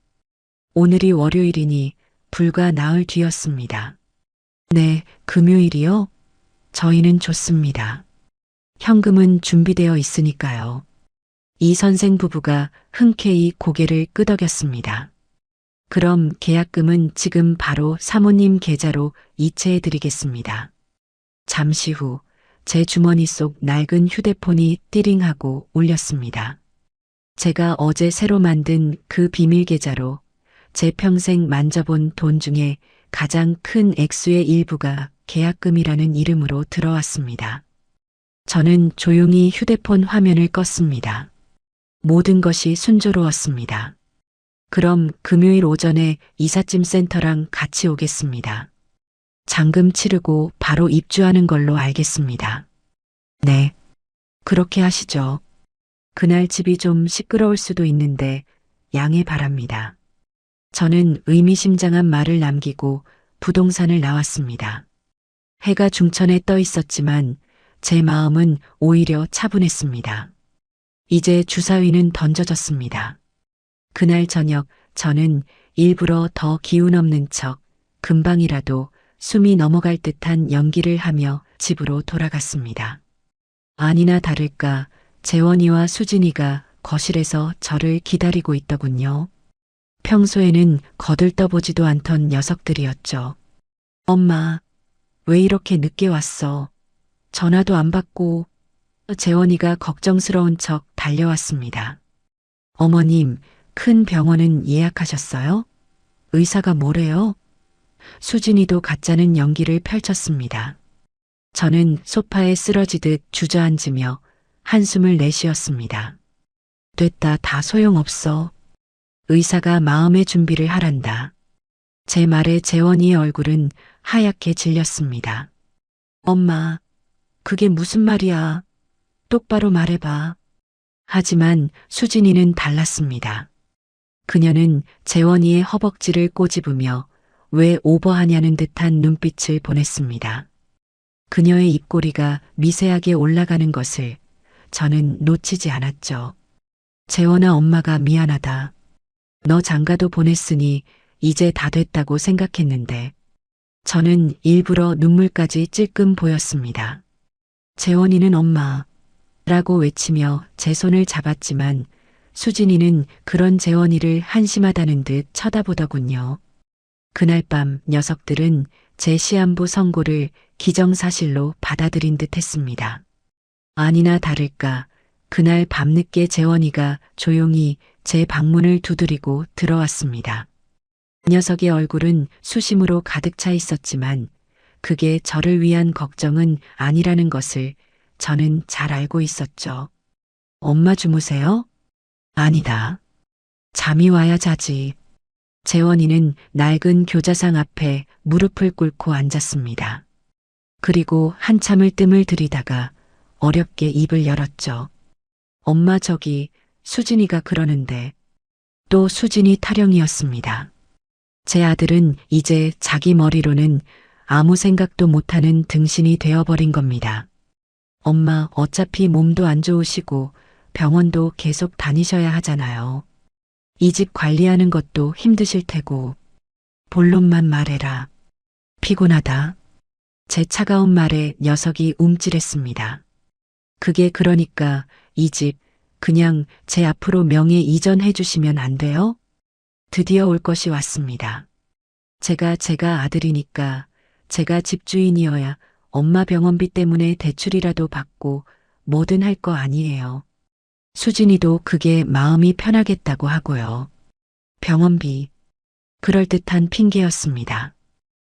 오늘이 월요일이니 불과 나흘 뒤였습니다. 네, 금요일이요? 저희는 좋습니다. 현금은 준비되어 있으니까요. 이 선생 부부가 흔쾌히 고개를 끄덕였습니다. 그럼 계약금은 지금 바로 사모님 계좌로 이체해 드리겠습니다. 잠시 후 제 주머니 속 낡은 휴대폰이 띠링하고 울렸습니다. 제가 어제 새로 만든 그 비밀 계좌로 제 평생 만져본 돈 중에 가장 큰 액수의 일부가 계약금이라는 이름으로 들어왔습니다. 저는 조용히 휴대폰 화면을 껐습니다. 모든 것이 순조로웠습니다. 그럼 금요일 오전에 이삿짐 센터랑 같이 오겠습니다. 잔금 치르고 바로 입주하는 걸로 알겠습니다. 네, 그렇게 하시죠. 그날 집이 좀 시끄러울 수도 있는데 양해 바랍니다. 저는 의미심장한 말을 남기고 부동산을 나왔습니다. 해가 중천에 떠 있었지만 제 마음은 오히려 차분했습니다. 이제 주사위는 던져졌습니다. 그날 저녁 저는 일부러 더 기운 없는 척 금방이라도 숨이 넘어갈 듯한 연기를 하며 집으로 돌아갔습니다. 아니나 다를까 재원이와 수진이가 거실에서 저를 기다리고 있더군요. 평소에는 거들떠보지도 않던 녀석들이었죠. 엄마, 왜 이렇게 늦게 왔어? 전화도 안 받고. 재원이가 걱정스러운 척 달려왔습니다. 어머님, 큰 병원은 예약하셨어요? 의사가 뭐래요? 수진이도 가짜는 연기를 펼쳤습니다. 저는 소파에 쓰러지듯 주저앉으며 한숨을 내쉬었습니다. 됐다, 다 소용없어. 의사가 마음의 준비를 하란다. 제 말에 재원이의 얼굴은 하얗게 질렸습니다. 엄마, 그게 무슨 말이야? 똑바로 말해봐. 하지만 수진이는 달랐습니다. 그녀는 재원이의 허벅지를 꼬집으며 왜 오버하냐는 듯한 눈빛을 보냈습니다. 그녀의 입꼬리가 미세하게 올라가는 것을 저는 놓치지 않았죠. 재원아, 엄마가 미안하다. 너 장가도 보냈으니 이제 다 됐다고 생각했는데. 저는 일부러 눈물까지 찔끔 보였습니다. 재원이는 엄마 라고 외치며 제 손을 잡았지만 수진이는 그런 재원이를 한심하다는 듯 쳐다보더군요. 그날 밤 녀석들은 제 시한부 선고를 기정사실로 받아들인 듯 했습니다. 아니나 다를까 그날 밤늦게 재원이가 조용히 제 방문을 두드리고 들어왔습니다. 녀석의 얼굴은 수심으로 가득 차 있었지만 그게 저를 위한 걱정은 아니라는 것을 저는 잘 알고 있었죠. 엄마 주무세요? 아니다. 잠이 와야 자지. 재원이는 낡은 교자상 앞에 무릎을 꿇고 앉았습니다. 그리고 한참을 뜸을 들이다가 어렵게 입을 열었죠. 엄마, 저기 수진이가 그러는데. 또 수진이 타령이었습니다. 제 아들은 이제 자기 머리로는 아무 생각도 못하는 등신이 되어버린 겁니다. 엄마, 어차피 몸도 안 좋으시고 병원도 계속 다니셔야 하잖아요. 이 집 관리하는 것도 힘드실 테고. 본론만 말해라. 피곤하다. 제 차가운 말에 녀석이 움찔했습니다. 그게 그러니까 이 집 그냥 제 앞으로 명예 이전해 주시면 안 돼요? 드디어 올 것이 왔습니다. 제가 아들이니까 제가 집주인이어야 엄마 병원비 때문에 대출이라도 받고 뭐든 할 거 아니에요. 수진이도 그게 마음이 편하겠다고 하고요. 병원비. 그럴듯한 핑계였습니다.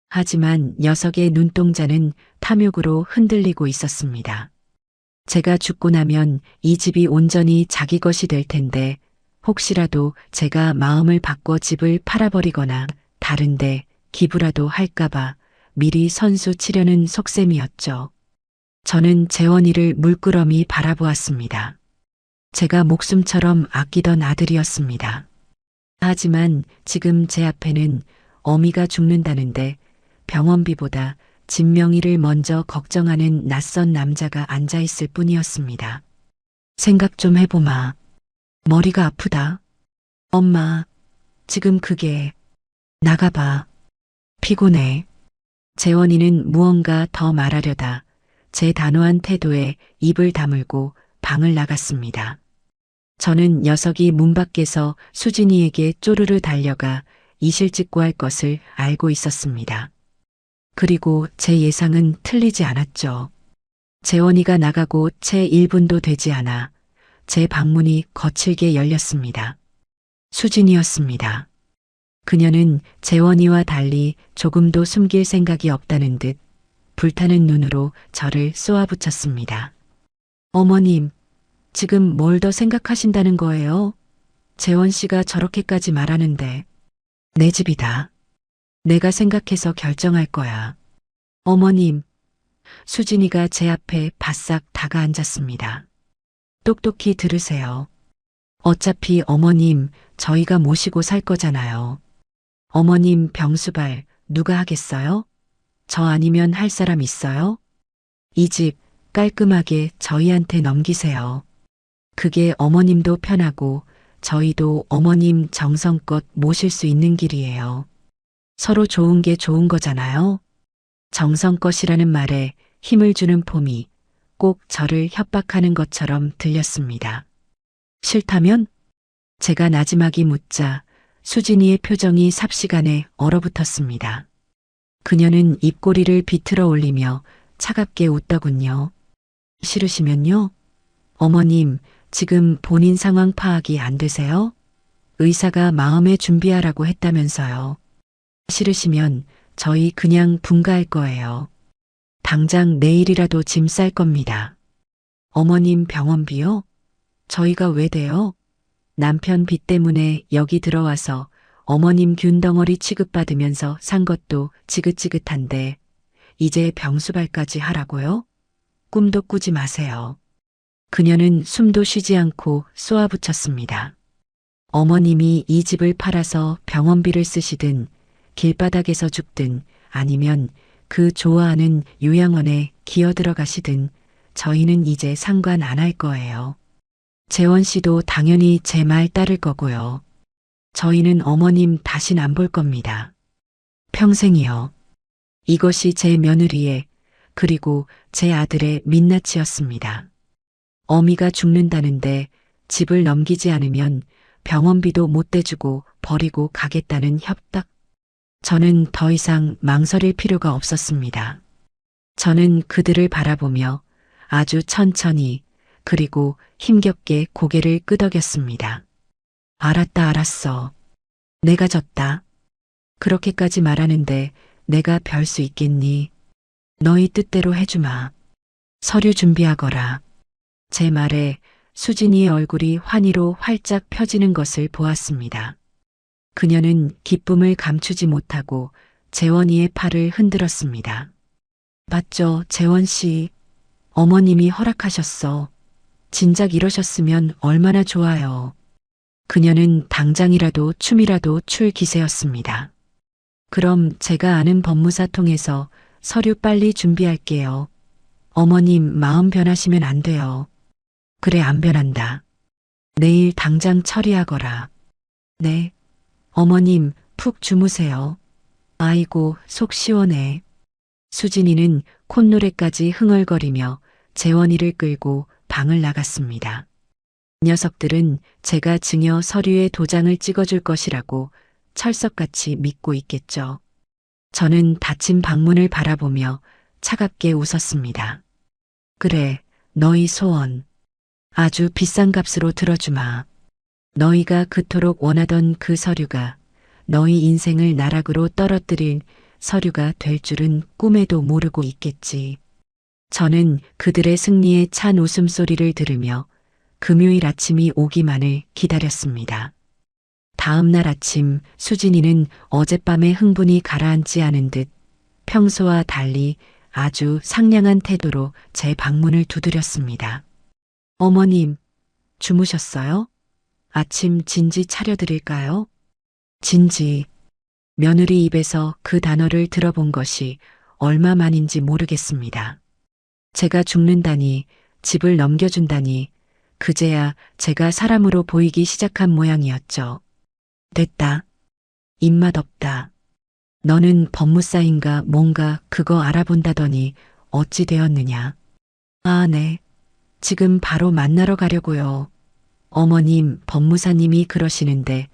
하지만 녀석의 눈동자는 탐욕으로 흔들리고 있었습니다. 제가 죽고 나면 이 집이 온전히 자기 것이 될 텐데 혹시라도 제가 마음을 바꿔 집을 팔아버리거나 다른데 기부라도 할까봐 미리 선수 치려는 속셈이었죠. 저는 재원이를 물끄러미 바라보았습니다. 제가 목숨처럼 아끼던 아들이었습니다. 하지만 지금 제 앞에는 어미가 죽는다는데 병원비보다 집 명의를 먼저 걱정하는 낯선 남자가 앉아 있을 뿐이었습니다. 생각 좀 해보마. 머리가 아프다. 엄마, 지금 그게 나가봐. 피곤해. 재원이는 무언가 더 말하려다 제 단호한 태도에 입을 다물고 방을 나갔습니다. 저는 녀석이 문 밖에서 수진이에게 쪼르르 달려가 이실 찍고 할 것을 알고 있었습니다. 그리고 제 예상은 틀리지 않았죠. 재원이가 나가고 채 1분도 되지 않아 제 방문이 거칠게 열렸습니다. 수진이었습니다. 그녀는 재원이와 달리 조금도 숨길 생각이 없다는 듯 불타는 눈으로 저를 쏘아붙였습니다. 어머님, 지금 뭘 더 생각하신다는 거예요? 재원 씨가 저렇게까지 말하는데 내 집이다. 내가 생각해서 결정할 거야. 어머님, 수진이가 제 앞에 바싹 다가앉았습니다. 똑똑히 들으세요. 어차피 어머님, 저희가 모시고 살 거잖아요. 어머님 병수발 누가 하겠어요? 저 아니면 할 사람 있어요? 이 집 깔끔하게 저희한테 넘기세요. 그게 어머님도 편하고 저희도 어머님 정성껏 모실 수 있는 길이에요. 서로 좋은 게 좋은 거잖아요. 정성껏이라는 말에 힘을 주는 폼이 꼭 저를 협박하는 것처럼 들렸습니다. 싫다면? 제가 나지막이 묻자 수진이의 표정이 삽시간에 얼어붙었습니다. 그녀는 입꼬리를 비틀어 올리며 차갑게 웃더군요. 싫으시면요? 어머님, 지금 본인 상황 파악이 안 되세요? 의사가 마음에 준비하라고 했다면서요. 싫으시면 저희 그냥 분가할 거예요. 당장 내일이라도 짐 쌀 겁니다. 어머님 병원비요? 저희가 왜 돼요? 남편 빚 때문에 여기 들어와서 어머님 균덩어리 취급받으면서 산 것도 지긋지긋한데 이제 병수발까지 하라고요? 꿈도 꾸지 마세요. 그녀는 숨도 쉬지 않고 쏘아붙였습니다. 어머님이 이 집을 팔아서 병원비를 쓰시든 길바닥에서 죽든 아니면 그 좋아하는 요양원에 기어 들어가시든 저희는 이제 상관 안 할 거예요. 재원 씨도 당연히 제 말 따를 거고요. 저희는 어머님 다신 안 볼 겁니다. 평생이요. 이것이 제 며느리의 그리고 제 아들의 민낯이었습니다. 어미가 죽는다는데 집을 넘기지 않으면 병원비도 못 대주고 버리고 가겠다는 협박. 저는 더 이상 망설일 필요가 없었습니다. 저는 그들을 바라보며 아주 천천히 그리고 힘겹게 고개를 끄덕였습니다. 알았다, 알았어. 내가 졌다. 그렇게까지 말하는데 내가 별 수 있겠니? 너희 뜻대로 해주마. 서류 준비하거라. 제 말에 수진이의 얼굴이 환희로 활짝 펴지는 것을 보았습니다. 그녀는 기쁨을 감추지 못하고 재원이의 팔을 흔들었습니다. 맞죠, 재원 씨. 어머님이 허락하셨어. 진작 이러셨으면 얼마나 좋아요. 그녀는 당장이라도 춤이라도 출 기세였습니다. 그럼 제가 아는 법무사 통해서 서류 빨리 준비할게요. 어머님 마음 변하시면 안 돼요. 그래, 안 변한다. 내일 당장 처리하거라. 네. 어머님 푹 주무세요. 아이고, 속 시원해. 수진이는 콧노래까지 흥얼거리며 재원이를 끌고 방을 나갔습니다. 녀석들은 제가 증여 서류에 도장을 찍어줄 것이라고 철석같이 믿고 있겠죠. 저는 닫힌 방문을 바라보며 차갑게 웃었습니다. 그래, 너희 소원. 아주 비싼 값으로 들어주마. 너희가 그토록 원하던 그 서류가 너희 인생을 나락으로 떨어뜨릴 서류가 될 줄은 꿈에도 모르고 있겠지. 저는 그들의 승리에 찬 웃음소리를 들으며 금요일 아침이 오기만을 기다렸습니다. 다음 날 아침 수진이는 어젯밤의 흥분이 가라앉지 않은 듯 평소와 달리 아주 상냥한 태도로 제 방문을 두드렸습니다. 어머님, 주무셨어요? 아침 진지 차려드릴까요? 진지. 며느리 입에서 그 단어를 들어본 것이 얼마만인지 모르겠습니다. 제가 죽는다니, 집을 넘겨준다니, 그제야 제가 사람으로 보이기 시작한 모양이었죠. 됐다. 입맛 없다. 너는 법무사인가 뭔가 그거 알아본다더니 어찌 되었느냐. 아, 네. 지금 바로 만나러 가려고요. 어머님, 법무사님이 그러시는데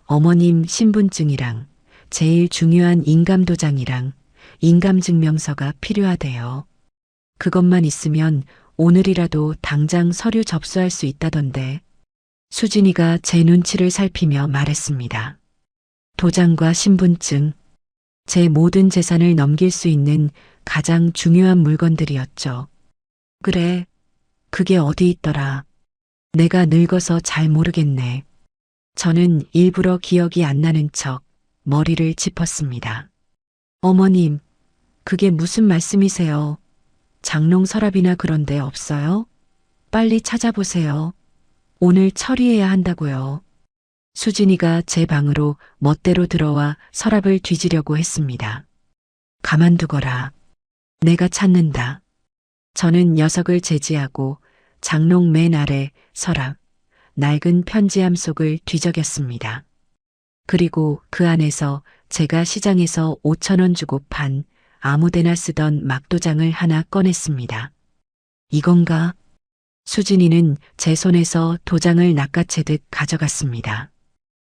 어머님 신분증이랑 제일 중요한 인감도장이랑 인감증명서가 필요하대요. 그것만 있으면 오늘이라도 당장 서류 접수할 수 있다던데. 수진이가 제 눈치를 살피며 말했습니다. 도장과 신분증, 제 모든 재산을 넘길 수 있는 가장 중요한 물건들이었죠. 그래, 그게 어디 있더라. 내가 늙어서 잘 모르겠네. 저는 일부러 기억이 안 나는 척 머리를 짚었습니다. 어머님, 그게 무슨 말씀이세요? 장롱 서랍이나 그런 데 없어요? 빨리 찾아보세요. 오늘 처리해야 한다고요. 수진이가 제 방으로 멋대로 들어와 서랍을 뒤지려고 했습니다. 가만두거라. 내가 찾는다. 저는 녀석을 제지하고 장롱 맨 아래 서랍, 낡은 편지함 속을 뒤적였습니다. 그리고 그 안에서 제가 시장에서 5,000원 주고 판 아무데나 쓰던 막도장을 하나 꺼냈습니다. 이건가? 수진이는 제 손에서 도장을 낚아채듯 가져갔습니다.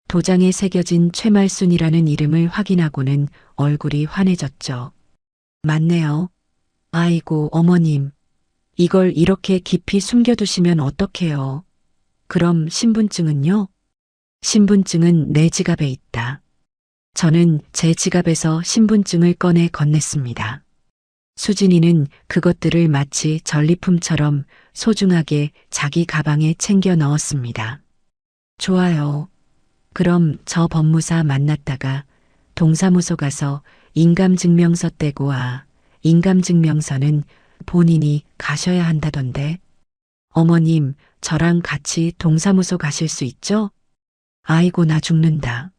도장에 새겨진 최말순이라는 이름을 확인하고는 얼굴이 환해졌죠. 맞네요. 아이고, 어머님. 이걸 이렇게 깊이 숨겨두시면 어떡해요. 그럼 신분증은요? 신분증은 내 지갑에 있다. 저는 제 지갑에서 신분증을 꺼내 건넸습니다. 수진이는 그것들을 마치 전리품처럼 소중하게 자기 가방에 챙겨 넣었습니다. 좋아요. 그럼 저 법무사 만났다가 동사무소 가서 인감증명서 떼고 와. 인감증명서는 본인이 가셔야 한다던데. 어머님, 저랑 같이 동사무소 가실 수 있죠? 아이고, 나 죽는다.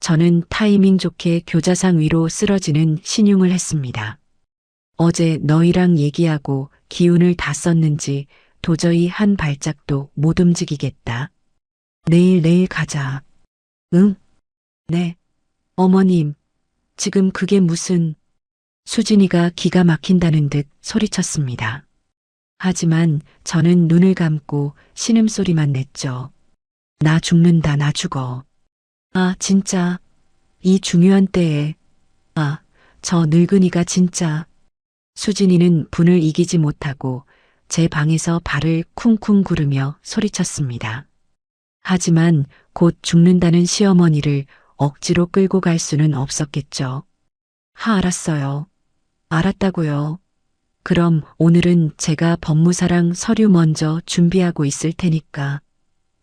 저는 타이밍 좋게 교자상 위로 쓰러지는 신용을 했습니다. 어제 너희랑 얘기하고 기운을 다 썼는지 도저히 한 발짝도 못 움직이겠다. 내일 가자. 응? 네. 어머님, 지금 그게 무슨... 수진이가 기가 막힌다는 듯 소리쳤습니다. 하지만 저는 눈을 감고 신음소리만 냈죠. 나 죽는다, 나 죽어. 아, 진짜. 이 중요한 때에. 아, 저 늙은이가 진짜. 수진이는 분을 이기지 못하고 제 방에서 발을 쿵쿵 구르며 소리쳤습니다. 하지만 곧 죽는다는 시어머니를 억지로 끌고 갈 수는 없었겠죠. 알았어요. 알았다고요. 그럼 오늘은 제가 법무사랑 서류 먼저 준비하고 있을 테니까.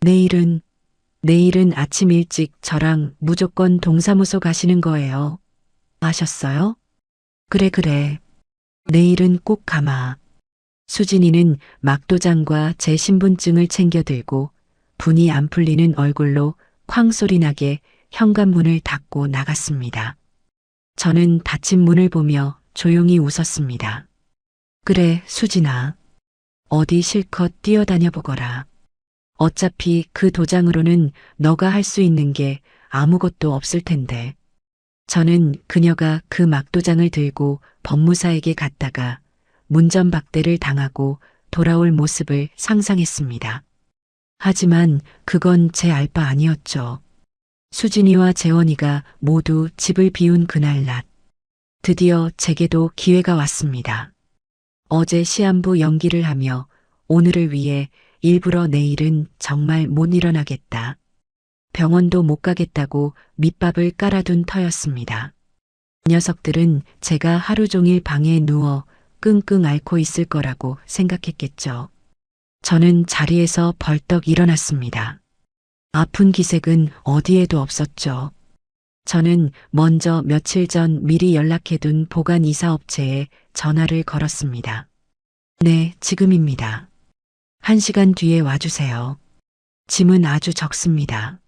내일은 아침 일찍 저랑 무조건 동사무소 가시는 거예요. 아셨어요? 그래. 내일은 꼭 가마. 수진이는 막도장과 제 신분증을 챙겨 들고 분이 안 풀리는 얼굴로 쾅 소리 나게 현관문을 닫고 나갔습니다. 저는 닫힌 문을 보며 조용히 웃었습니다. 그래, 수진아. 어디 실컷 뛰어다녀 보거라. 어차피 그 도장으로는 너가 할 수 있는 게 아무것도 없을 텐데. 저는 그녀가 그 막도장을 들고 법무사에게 갔다가 문전박대를 당하고 돌아올 모습을 상상했습니다. 하지만 그건 제 알 바 아니었죠. 수진이와 재원이가 모두 집을 비운 그날 낮. 드디어 제게도 기회가 왔습니다. 어제 시한부 연기를 하며 오늘을 위해 일부러 내일은 정말 못 일어나겠다. 병원도 못 가겠다고 밑밥을 깔아둔 터였습니다. 녀석들은 제가 하루 종일 방에 누워 끙끙 앓고 있을 거라고 생각했겠죠. 저는 자리에서 벌떡 일어났습니다. 아픈 기색은 어디에도 없었죠. 저는 먼저 며칠 전 미리 연락해둔 보관 이사업체에 전화를 걸었습니다. 네, 지금입니다. 1시간 뒤에 와주세요. 짐은 아주 적습니다.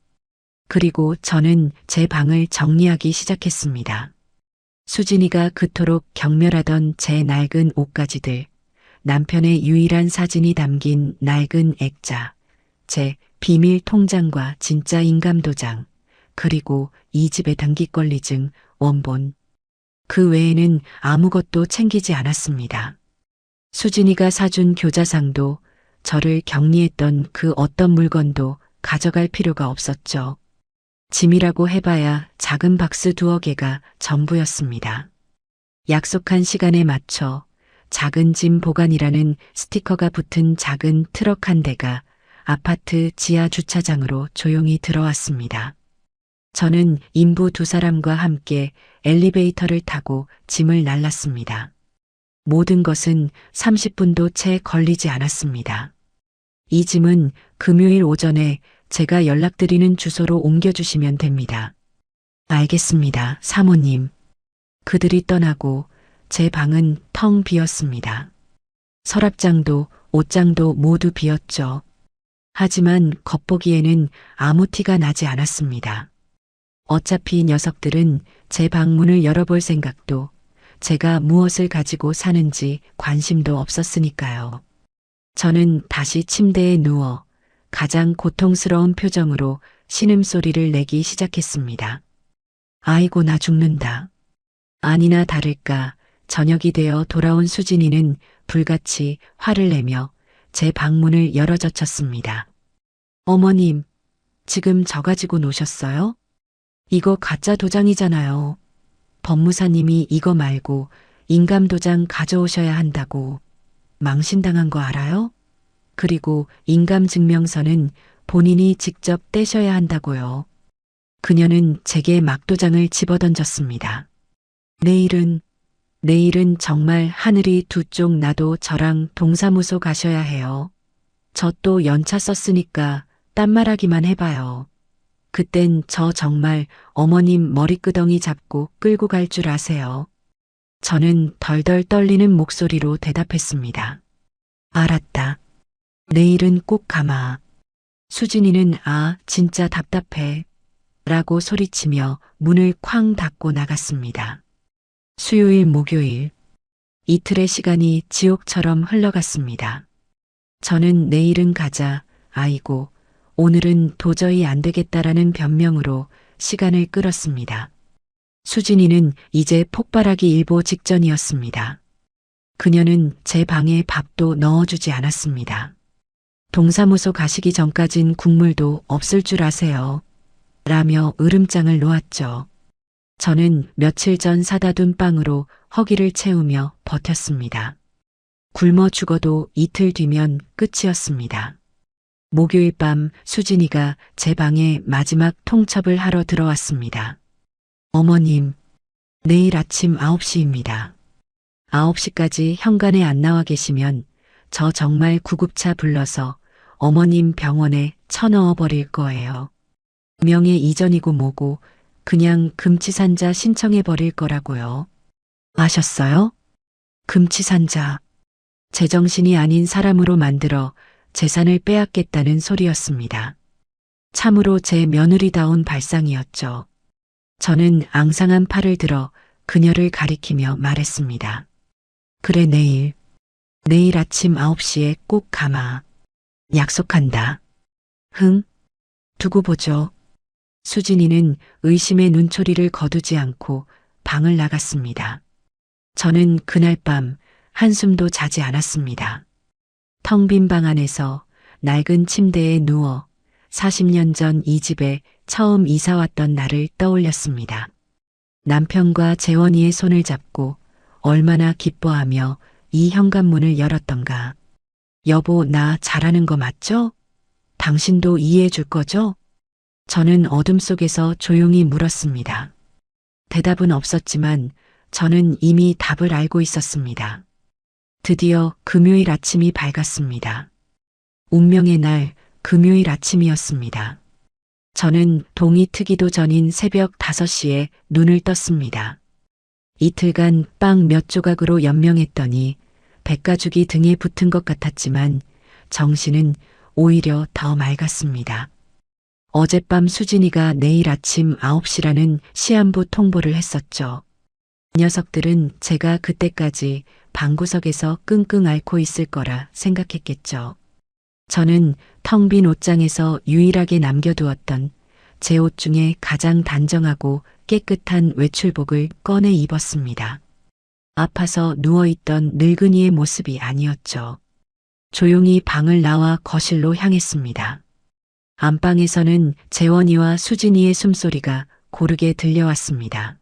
그리고 저는 제 방을 정리하기 시작했습니다. 수진이가 그토록 경멸하던 제 낡은 옷가지들, 남편의 유일한 사진이 담긴 낡은 액자, 제 비밀 통장과 진짜 인감도장, 그리고 이 집의 등기권리증, 원본. 그 외에는 아무것도 챙기지 않았습니다. 수진이가 사준 교자상도 저를 격리했던 그 어떤 물건도 가져갈 필요가 없었죠. 짐이라고 해봐야 작은 박스 2-개 전부였습니다. 약속한 시간에 맞춰 작은 짐 보관이라는 스티커가 붙은 작은 트럭 한 대가 아파트 지하 주차장으로 조용히 들어왔습니다. 저는 인부 2사람과 함께 엘리베이터를 타고 짐을 날랐습니다. 모든 것은 30분도 채 걸리지 않았습니다. 이 짐은 금요일 오전에 제가 연락드리는 주소로 옮겨주시면 됩니다. 알겠습니다, 사모님. 그들이 떠나고 제 방은 텅 비었습니다. 서랍장도 옷장도 모두 비었죠. 하지만 겉보기에는 아무 티가 나지 않았습니다. 어차피 녀석들은 제 방문을 열어볼 생각도 제가 무엇을 가지고 사는지 관심도 없었으니까요. 저는 다시 침대에 누워 가장 고통스러운 표정으로 신음소리를 내기 시작했습니다. 아이고 나 죽는다. 아니나 다를까 저녁이 되어 돌아온 수진이는 불같이 화를 내며 제 방문을 열어젖혔습니다. 어머님, 지금 저 가지고 노셨어요? 이거 가짜 도장이잖아요. 법무사님이 이거 말고 인감도장 가져오셔야 한다고. 망신당한 거 알아요? 그리고 인감증명서는 본인이 직접 떼셔야 한다고요. 그녀는 제게 막도장을 집어던졌습니다. 내일은 정말 하늘이 두 쪽 나도 저랑 동사무소 가셔야 해요. 저 또 연차 썼으니까 딴말하기만 해봐요. 그땐 저 정말 어머님 머리끄덩이 잡고 끌고 갈 줄 아세요. 저는 덜덜 떨리는 목소리로 대답했습니다. 알았다. 내일은 꼭 가마. 수진이는 진짜 답답해. 라고 소리치며 문을 쾅 닫고 나갔습니다. 수요일, 목요일. 이틀의 시간이 지옥처럼 흘러갔습니다. 저는 내일은 가자, 아이고, 오늘은 도저히 안 되겠다라는 변명으로 시간을 끌었습니다. 수진이는 이제 폭발하기 일보 직전이었습니다. 그녀는 제 방에 밥도 넣어주지 않았습니다. 동사무소 가시기 전까진 국물도 없을 줄 아세요. 라며 으름장을 놓았죠. 저는 며칠 전 사다 둔 빵으로 허기를 채우며 버텼습니다. 굶어 죽어도 이틀 뒤면 끝이었습니다. 목요일 밤 수진이가 제 방에 마지막 통첩을 하러 들어왔습니다. 어머님, 내일 아침 9시입니다. 9시까지 현관에 안 나와 계시면 저 정말 구급차 불러서 어머님 병원에 쳐넣어 버릴 거예요. 명예 이전이고 뭐고 그냥 금치산자 신청해 버릴 거라고요. 아셨어요? 금치산자. 제정신이 아닌 사람으로 만들어 재산을 빼앗겠다는 소리였습니다. 참으로 제 며느리다운 발상이었죠. 저는 앙상한 팔을 들어 그녀를 가리키며 말했습니다. 그래, 내일 아침 9시에 꼭 가마. 약속한다. 흥, 두고 보죠. 수진이는 의심의 눈초리를 거두지 않고 방을 나갔습니다. 저는 그날 밤 한숨도 자지 않았습니다. 텅 빈 방 안에서 낡은 침대에 누워 40년 전 이 집에 처음 이사 왔던 날을 떠올렸습니다. 남편과 재원이의 손을 잡고 얼마나 기뻐하며 이 현관문을 열었던가. 여보, 나 잘하는 거 맞죠? 당신도 이해해 줄 거죠? 저는 어둠 속에서 조용히 물었습니다. 대답은 없었지만 저는 이미 답을 알고 있었습니다. 드디어 금요일 아침이 밝았습니다. 운명의 날 금요일 아침이었습니다. 저는 동이 트기도 전인 새벽 5시에 눈을 떴습니다. 이틀간 빵 몇 조각으로 연명했더니 백가죽이 등에 붙은 것 같았지만 정신은 오히려 더 맑았습니다. 어젯밤 수진이가 내일 아침 9시라는 시한부 통보를 했었죠. 녀석들은 제가 그때까지 방구석에서 끙끙 앓고 있을 거라 생각했겠죠. 저는 텅 빈 옷장에서 유일하게 남겨두었던 제 옷 중에 가장 단정하고 깨끗한 외출복을 꺼내 입었습니다. 아파서 누워있던 늙은이의 모습이 아니었죠. 조용히 방을 나와 거실로 향했습니다. 안방에서는 재원이와 수진이의 숨소리가 고르게 들려왔습니다.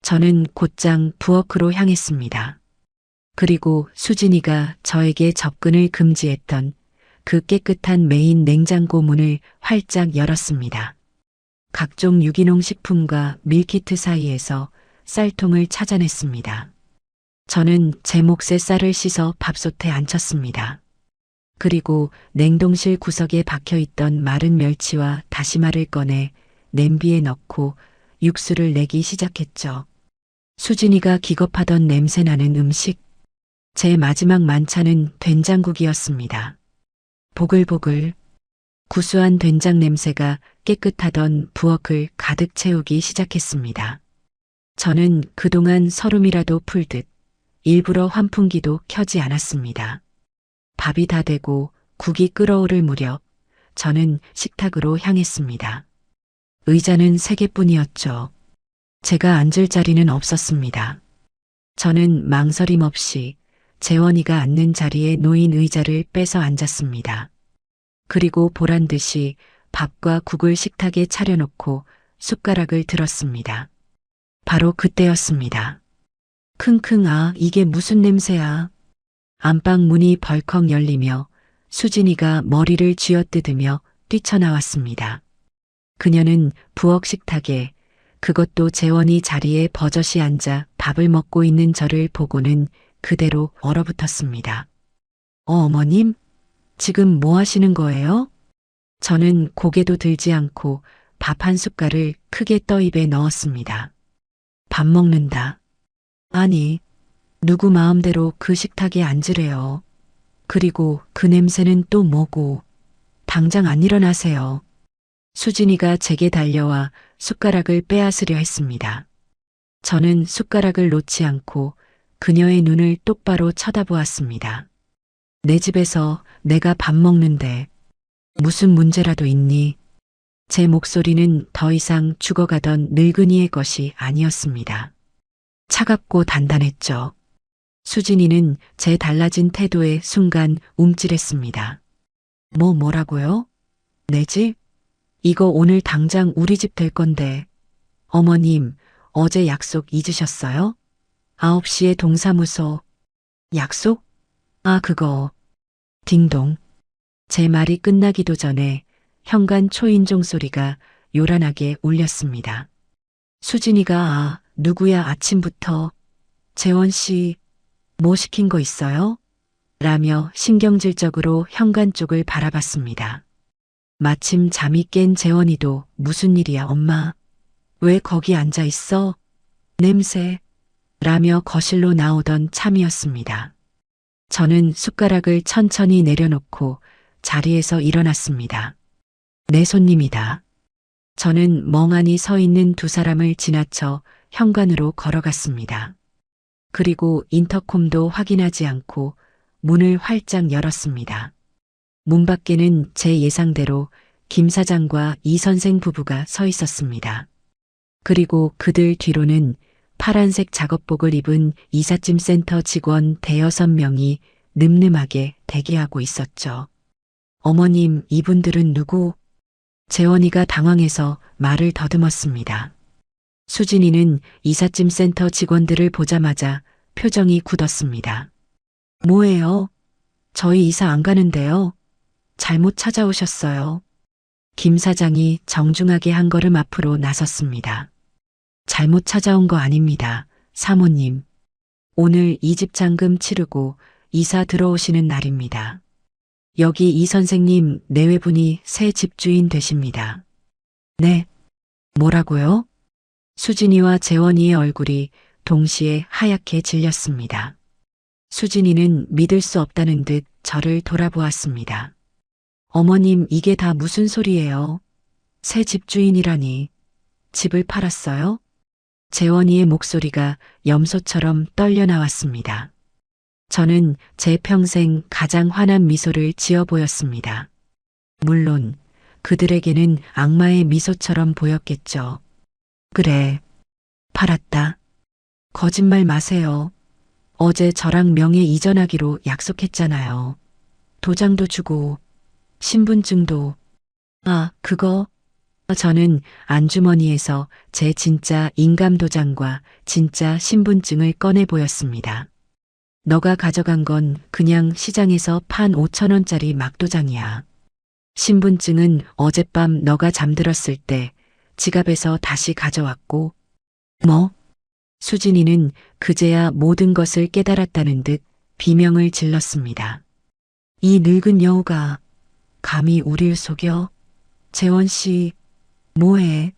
저는 곧장 부엌으로 향했습니다. 그리고 수진이가 저에게 접근을 금지했던 그 깨끗한 메인 냉장고 문을 활짝 열었습니다. 각종 유기농 식품과 밀키트 사이에서 쌀통을 찾아냈습니다. 저는 제 몫의 쌀을 씻어 밥솥에 앉혔습니다. 그리고 냉동실 구석에 박혀있던 마른 멸치와 다시마를 꺼내 냄비에 넣고 육수를 내기 시작했죠. 수진이가 기겁하던 냄새나는 음식. 제 마지막 만찬은 된장국이었습니다. 보글보글 구수한 된장 냄새가 깨끗하던 부엌을 가득 채우기 시작했습니다. 저는 그동안 서름이라도 풀듯 일부러 환풍기도 켜지 않았습니다. 밥이 다 되고 국이 끓어오를 무렵 저는 식탁으로 향했습니다. 의자는 3개뿐이었죠. 제가 앉을 자리는 없었습니다. 저는 망설임 없이 재원이가 앉는 자리에 놓인 의자를 빼서 앉았습니다. 그리고 보란 듯이 밥과 국을 식탁에 차려놓고 숟가락을 들었습니다. 바로 그때였습니다. 킁킁, 아, 이게 무슨 냄새야. 안방 문이 벌컥 열리며 수진이가 머리를 쥐어뜯으며 뛰쳐나왔습니다. 그녀는 부엌 식탁에, 그것도 재원이 자리에 버젓이 앉아 밥을 먹고 있는 저를 보고는 그대로 얼어붙었습니다. 어머님? 지금 뭐 하시는 거예요? 저는 고개도 들지 않고 밥 한 숟갈을 크게 떠 입에 넣었습니다. 밥 먹는다. 아니, 누구 마음대로 그 식탁에 앉으래요. 그리고 그 냄새는 또 뭐고. 당장 안 일어나세요. 수진이가 제게 달려와 숟가락을 빼앗으려 했습니다. 저는 숟가락을 놓지 않고 그녀의 눈을 똑바로 쳐다보았습니다. 내 집에서 내가 밥 먹는데 무슨 문제라도 있니? 제 목소리는 더 이상 죽어가던 늙은이의 것이 아니었습니다. 차갑고 단단했죠. 수진이는 제 달라진 태도에 순간 움찔했습니다. 뭐라고요? 내 집? 이거 오늘 당장 우리 집 될 건데. 어머님, 어제 약속 잊으셨어요? 9시에 동사무소. 약속? 아, 그거. 딩동. 제 말이 끝나기도 전에 현관 초인종 소리가 요란하게 울렸습니다. 수진이가 아, 누구야 아침부터. 재원 씨, 뭐 시킨 거 있어요? 라며 신경질적으로 현관 쪽을 바라봤습니다. 마침 잠이 깬 재원이도 무슨 일이야 엄마? 왜 거기 앉아 있어? 냄새. 라며 거실로 나오던 참이었습니다. 저는 숟가락을 천천히 내려놓고 자리에서 일어났습니다. 내 손님이다. 저는 멍하니 서 있는 두 사람을 지나쳐 현관으로 걸어갔습니다. 그리고 인터콤도 확인하지 않고 문을 활짝 열었습니다. 문 밖에는 제 예상대로 김 사장과 이 선생 부부가 서 있었습니다. 그리고 그들 뒤로는 파란색 작업복을 입은 이삿짐 센터 직원 대여섯 명이 늠름하게 대기하고 있었죠. 어머님, 이분들은 누구? 재원이가 당황해서 말을 더듬었습니다. 수진이는 이삿짐 센터 직원들을 보자마자 표정이 굳었습니다. 뭐예요? 저희 이사 안 가는데요. 잘못 찾아오셨어요. 김 사장이 정중하게 한 걸음 앞으로 나섰습니다. 잘못 찾아온 거 아닙니다. 사모님. 오늘 이 집 잔금 치르고 이사 들어오시는 날입니다. 여기 이 선생님 내외분이 새 집주인 되십니다. 네. 뭐라고요? 수진이와 재원이의 얼굴이 동시에 하얗게 질렸습니다. 수진이는 믿을 수 없다는 듯 저를 돌아보았습니다. 어머님, 이게 다 무슨 소리예요? 새 집주인이라니. 집을 팔았어요? 재원이의 목소리가 염소처럼 떨려 나왔습니다. 저는 제 평생 가장 환한 미소를 지어 보였습니다. 물론 그들에게는 악마의 미소처럼 보였겠죠. 그래, 팔았다. 거짓말 마세요. 어제 저랑 명예 이전하기로 약속했잖아요. 도장도 주고 신분증도. 아, 그거. 저는 안주머니에서 제 진짜 인감도장과 진짜 신분증을 꺼내 보였습니다. 너가 가져간 건 그냥 시장에서 판 5,000원짜리 막도장이야. 신분증은 어젯밤 너가 잠들었을 때 지갑에서 다시 가져왔고. 뭐? 수진이는 그제야 모든 것을 깨달았다는 듯 비명을 질렀습니다. 이 늙은 여우가 감히 우릴 속여? 재원 씨, 뭐해?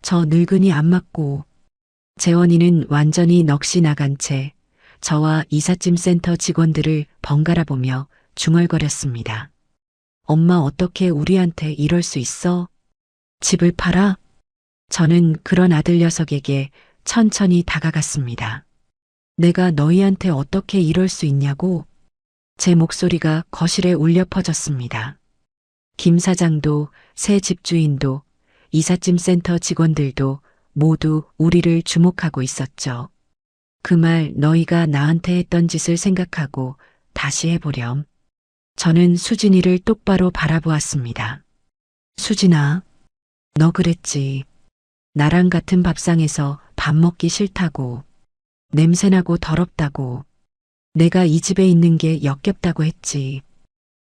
저 늙은이 안 맞고. 재원이는 완전히 넋이 나간 채 저와 이삿짐 센터 직원들을 번갈아 보며 중얼거렸습니다. 엄마, 어떻게 우리한테 이럴 수 있어? 집을 팔아? 저는 그런 아들 녀석에게 천천히 다가갔습니다. 내가 너희한테 어떻게 이럴 수 있냐고? 제 목소리가 거실에 울려 퍼졌습니다. 김 사장도 새 집주인도 이삿짐 센터 직원들도 모두 우리를 주목하고 있었죠. 그 말 너희가 나한테 했던 짓을 생각하고 다시 해보렴. 저는 수진이를 똑바로 바라보았습니다. 수진아, 너 그랬지. 나랑 같은 밥상에서 밥 먹기 싫다고. 냄새나고 더럽다고. 내가 이 집에 있는 게 역겹다고 했지.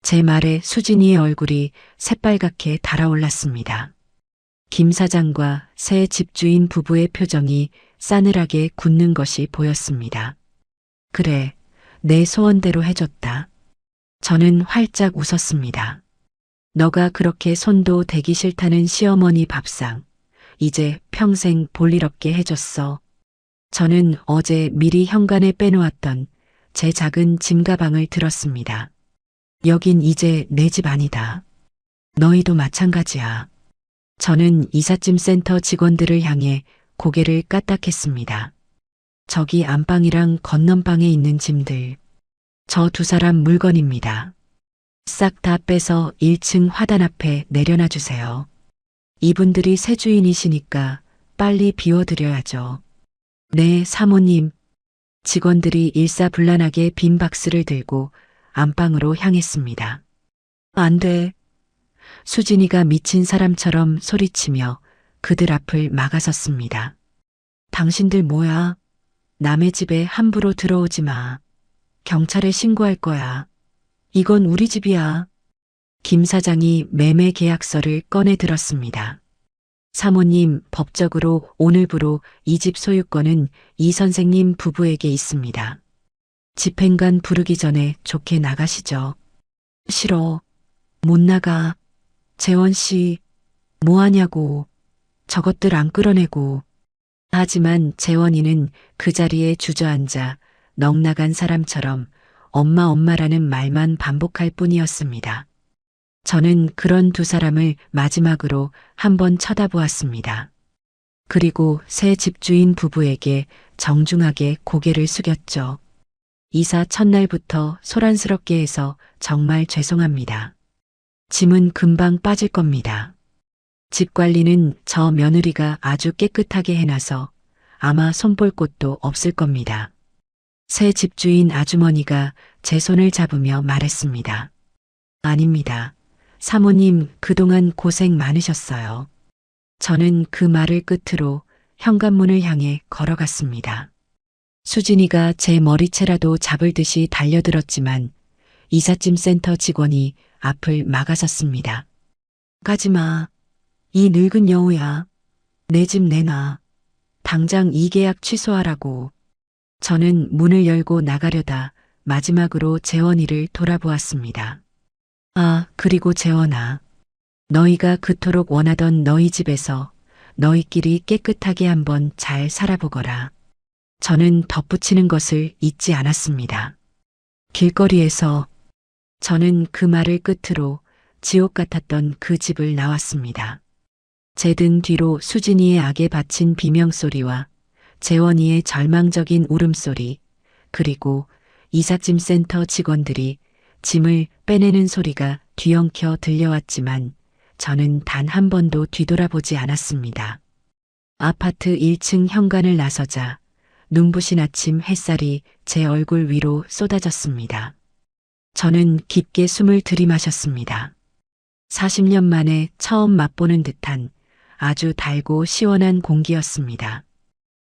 제 말에 수진이의 얼굴이 새빨갛게 달아올랐습니다. 김 사장과 새 집주인 부부의 표정이 싸늘하게 굳는 것이 보였습니다. 그래, 내 소원대로 해줬다. 저는 활짝 웃었습니다. 너가 그렇게 손도 대기 싫다는 시어머니 밥상, 이제 평생 볼 일 없게 해줬어. 저는 어제 미리 현관에 빼놓았던 제 작은 짐 가방을 들었습니다. 여긴 이제 내 집 아니다. 너희도 마찬가지야. 저는 이삿짐 센터 직원들을 향해 고개를 까딱했습니다. 저기 안방이랑 건넌방에 있는 짐들. 저 두 사람 물건입니다. 싹 다 빼서 1층 화단 앞에 내려놔 주세요. 이분들이 새 주인이시니까 빨리 비워드려야죠. 네, 사모님. 직원들이 일사불란하게 빈 박스를 들고 안방으로 향했습니다. 안 돼. 수진이가 미친 사람처럼 소리치며 그들 앞을 막아섰습니다. 당신들 뭐야? 남의 집에 함부로 들어오지 마. 경찰에 신고할 거야. 이건 우리 집이야. 김 사장이 매매 계약서를 꺼내 들었습니다. 사모님, 법적으로 오늘부로 이 집 소유권은 이 선생님 부부에게 있습니다. 집행관 부르기 전에 좋게 나가시죠. 싫어. 못 나가. 재원 씨, 뭐 하냐고. 저것들 안 끌어내고. 하지만 재원이는 그 자리에 주저앉아 넋나간 사람처럼 엄마 엄마라는 말만 반복할 뿐이었습니다. 저는 그런 두 사람을 마지막으로 한번 쳐다보았습니다. 그리고 새 집주인 부부에게 정중하게 고개를 숙였죠. 이사 첫날부터 소란스럽게 해서 정말 죄송합니다. 짐은 금방 빠질 겁니다. 집 관리는 저 며느리가 아주 깨끗하게 해놔서 아마 손볼 곳도 없을 겁니다. 새 집주인 아주머니가 제 손을 잡으며 말했습니다. 아닙니다. 사모님 그동안 고생 많으셨어요. 저는 그 말을 끝으로 현관문을 향해 걸어갔습니다. 수진이가 제 머리채라도 잡을 듯이 달려들었지만 이삿짐 센터 직원이 앞을 막아섰습니다. 가지마. 이 늙은 여우야. 내 집 내놔. 당장 이 계약 취소하라고. 저는 문을 열고 나가려다 마지막으로 재원이를 돌아보았습니다. 아, 그리고 재원아. 너희가 그토록 원하던 너희 집에서 너희끼리 깨끗하게 한번 잘 살아보거라. 저는 덧붙이는 것을 잊지 않았습니다. 길거리에서 저는 그 말을 끝으로 지옥 같았던 그 집을 나왔습니다. 제 등 뒤로 수진이의 악에 바친 비명소리와 재원이의 절망적인 울음소리, 그리고 이삿짐 센터 직원들이 짐을 빼내는 소리가 뒤엉켜 들려왔지만 저는 단 한 번도 뒤돌아보지 않았습니다. 아파트 1층 현관을 나서자 눈부신 아침 햇살이 제 얼굴 위로 쏟아졌습니다. 저는 깊게 숨을 들이마셨습니다. 40년 만에 처음 맛보는 듯한 아주 달고 시원한 공기였습니다.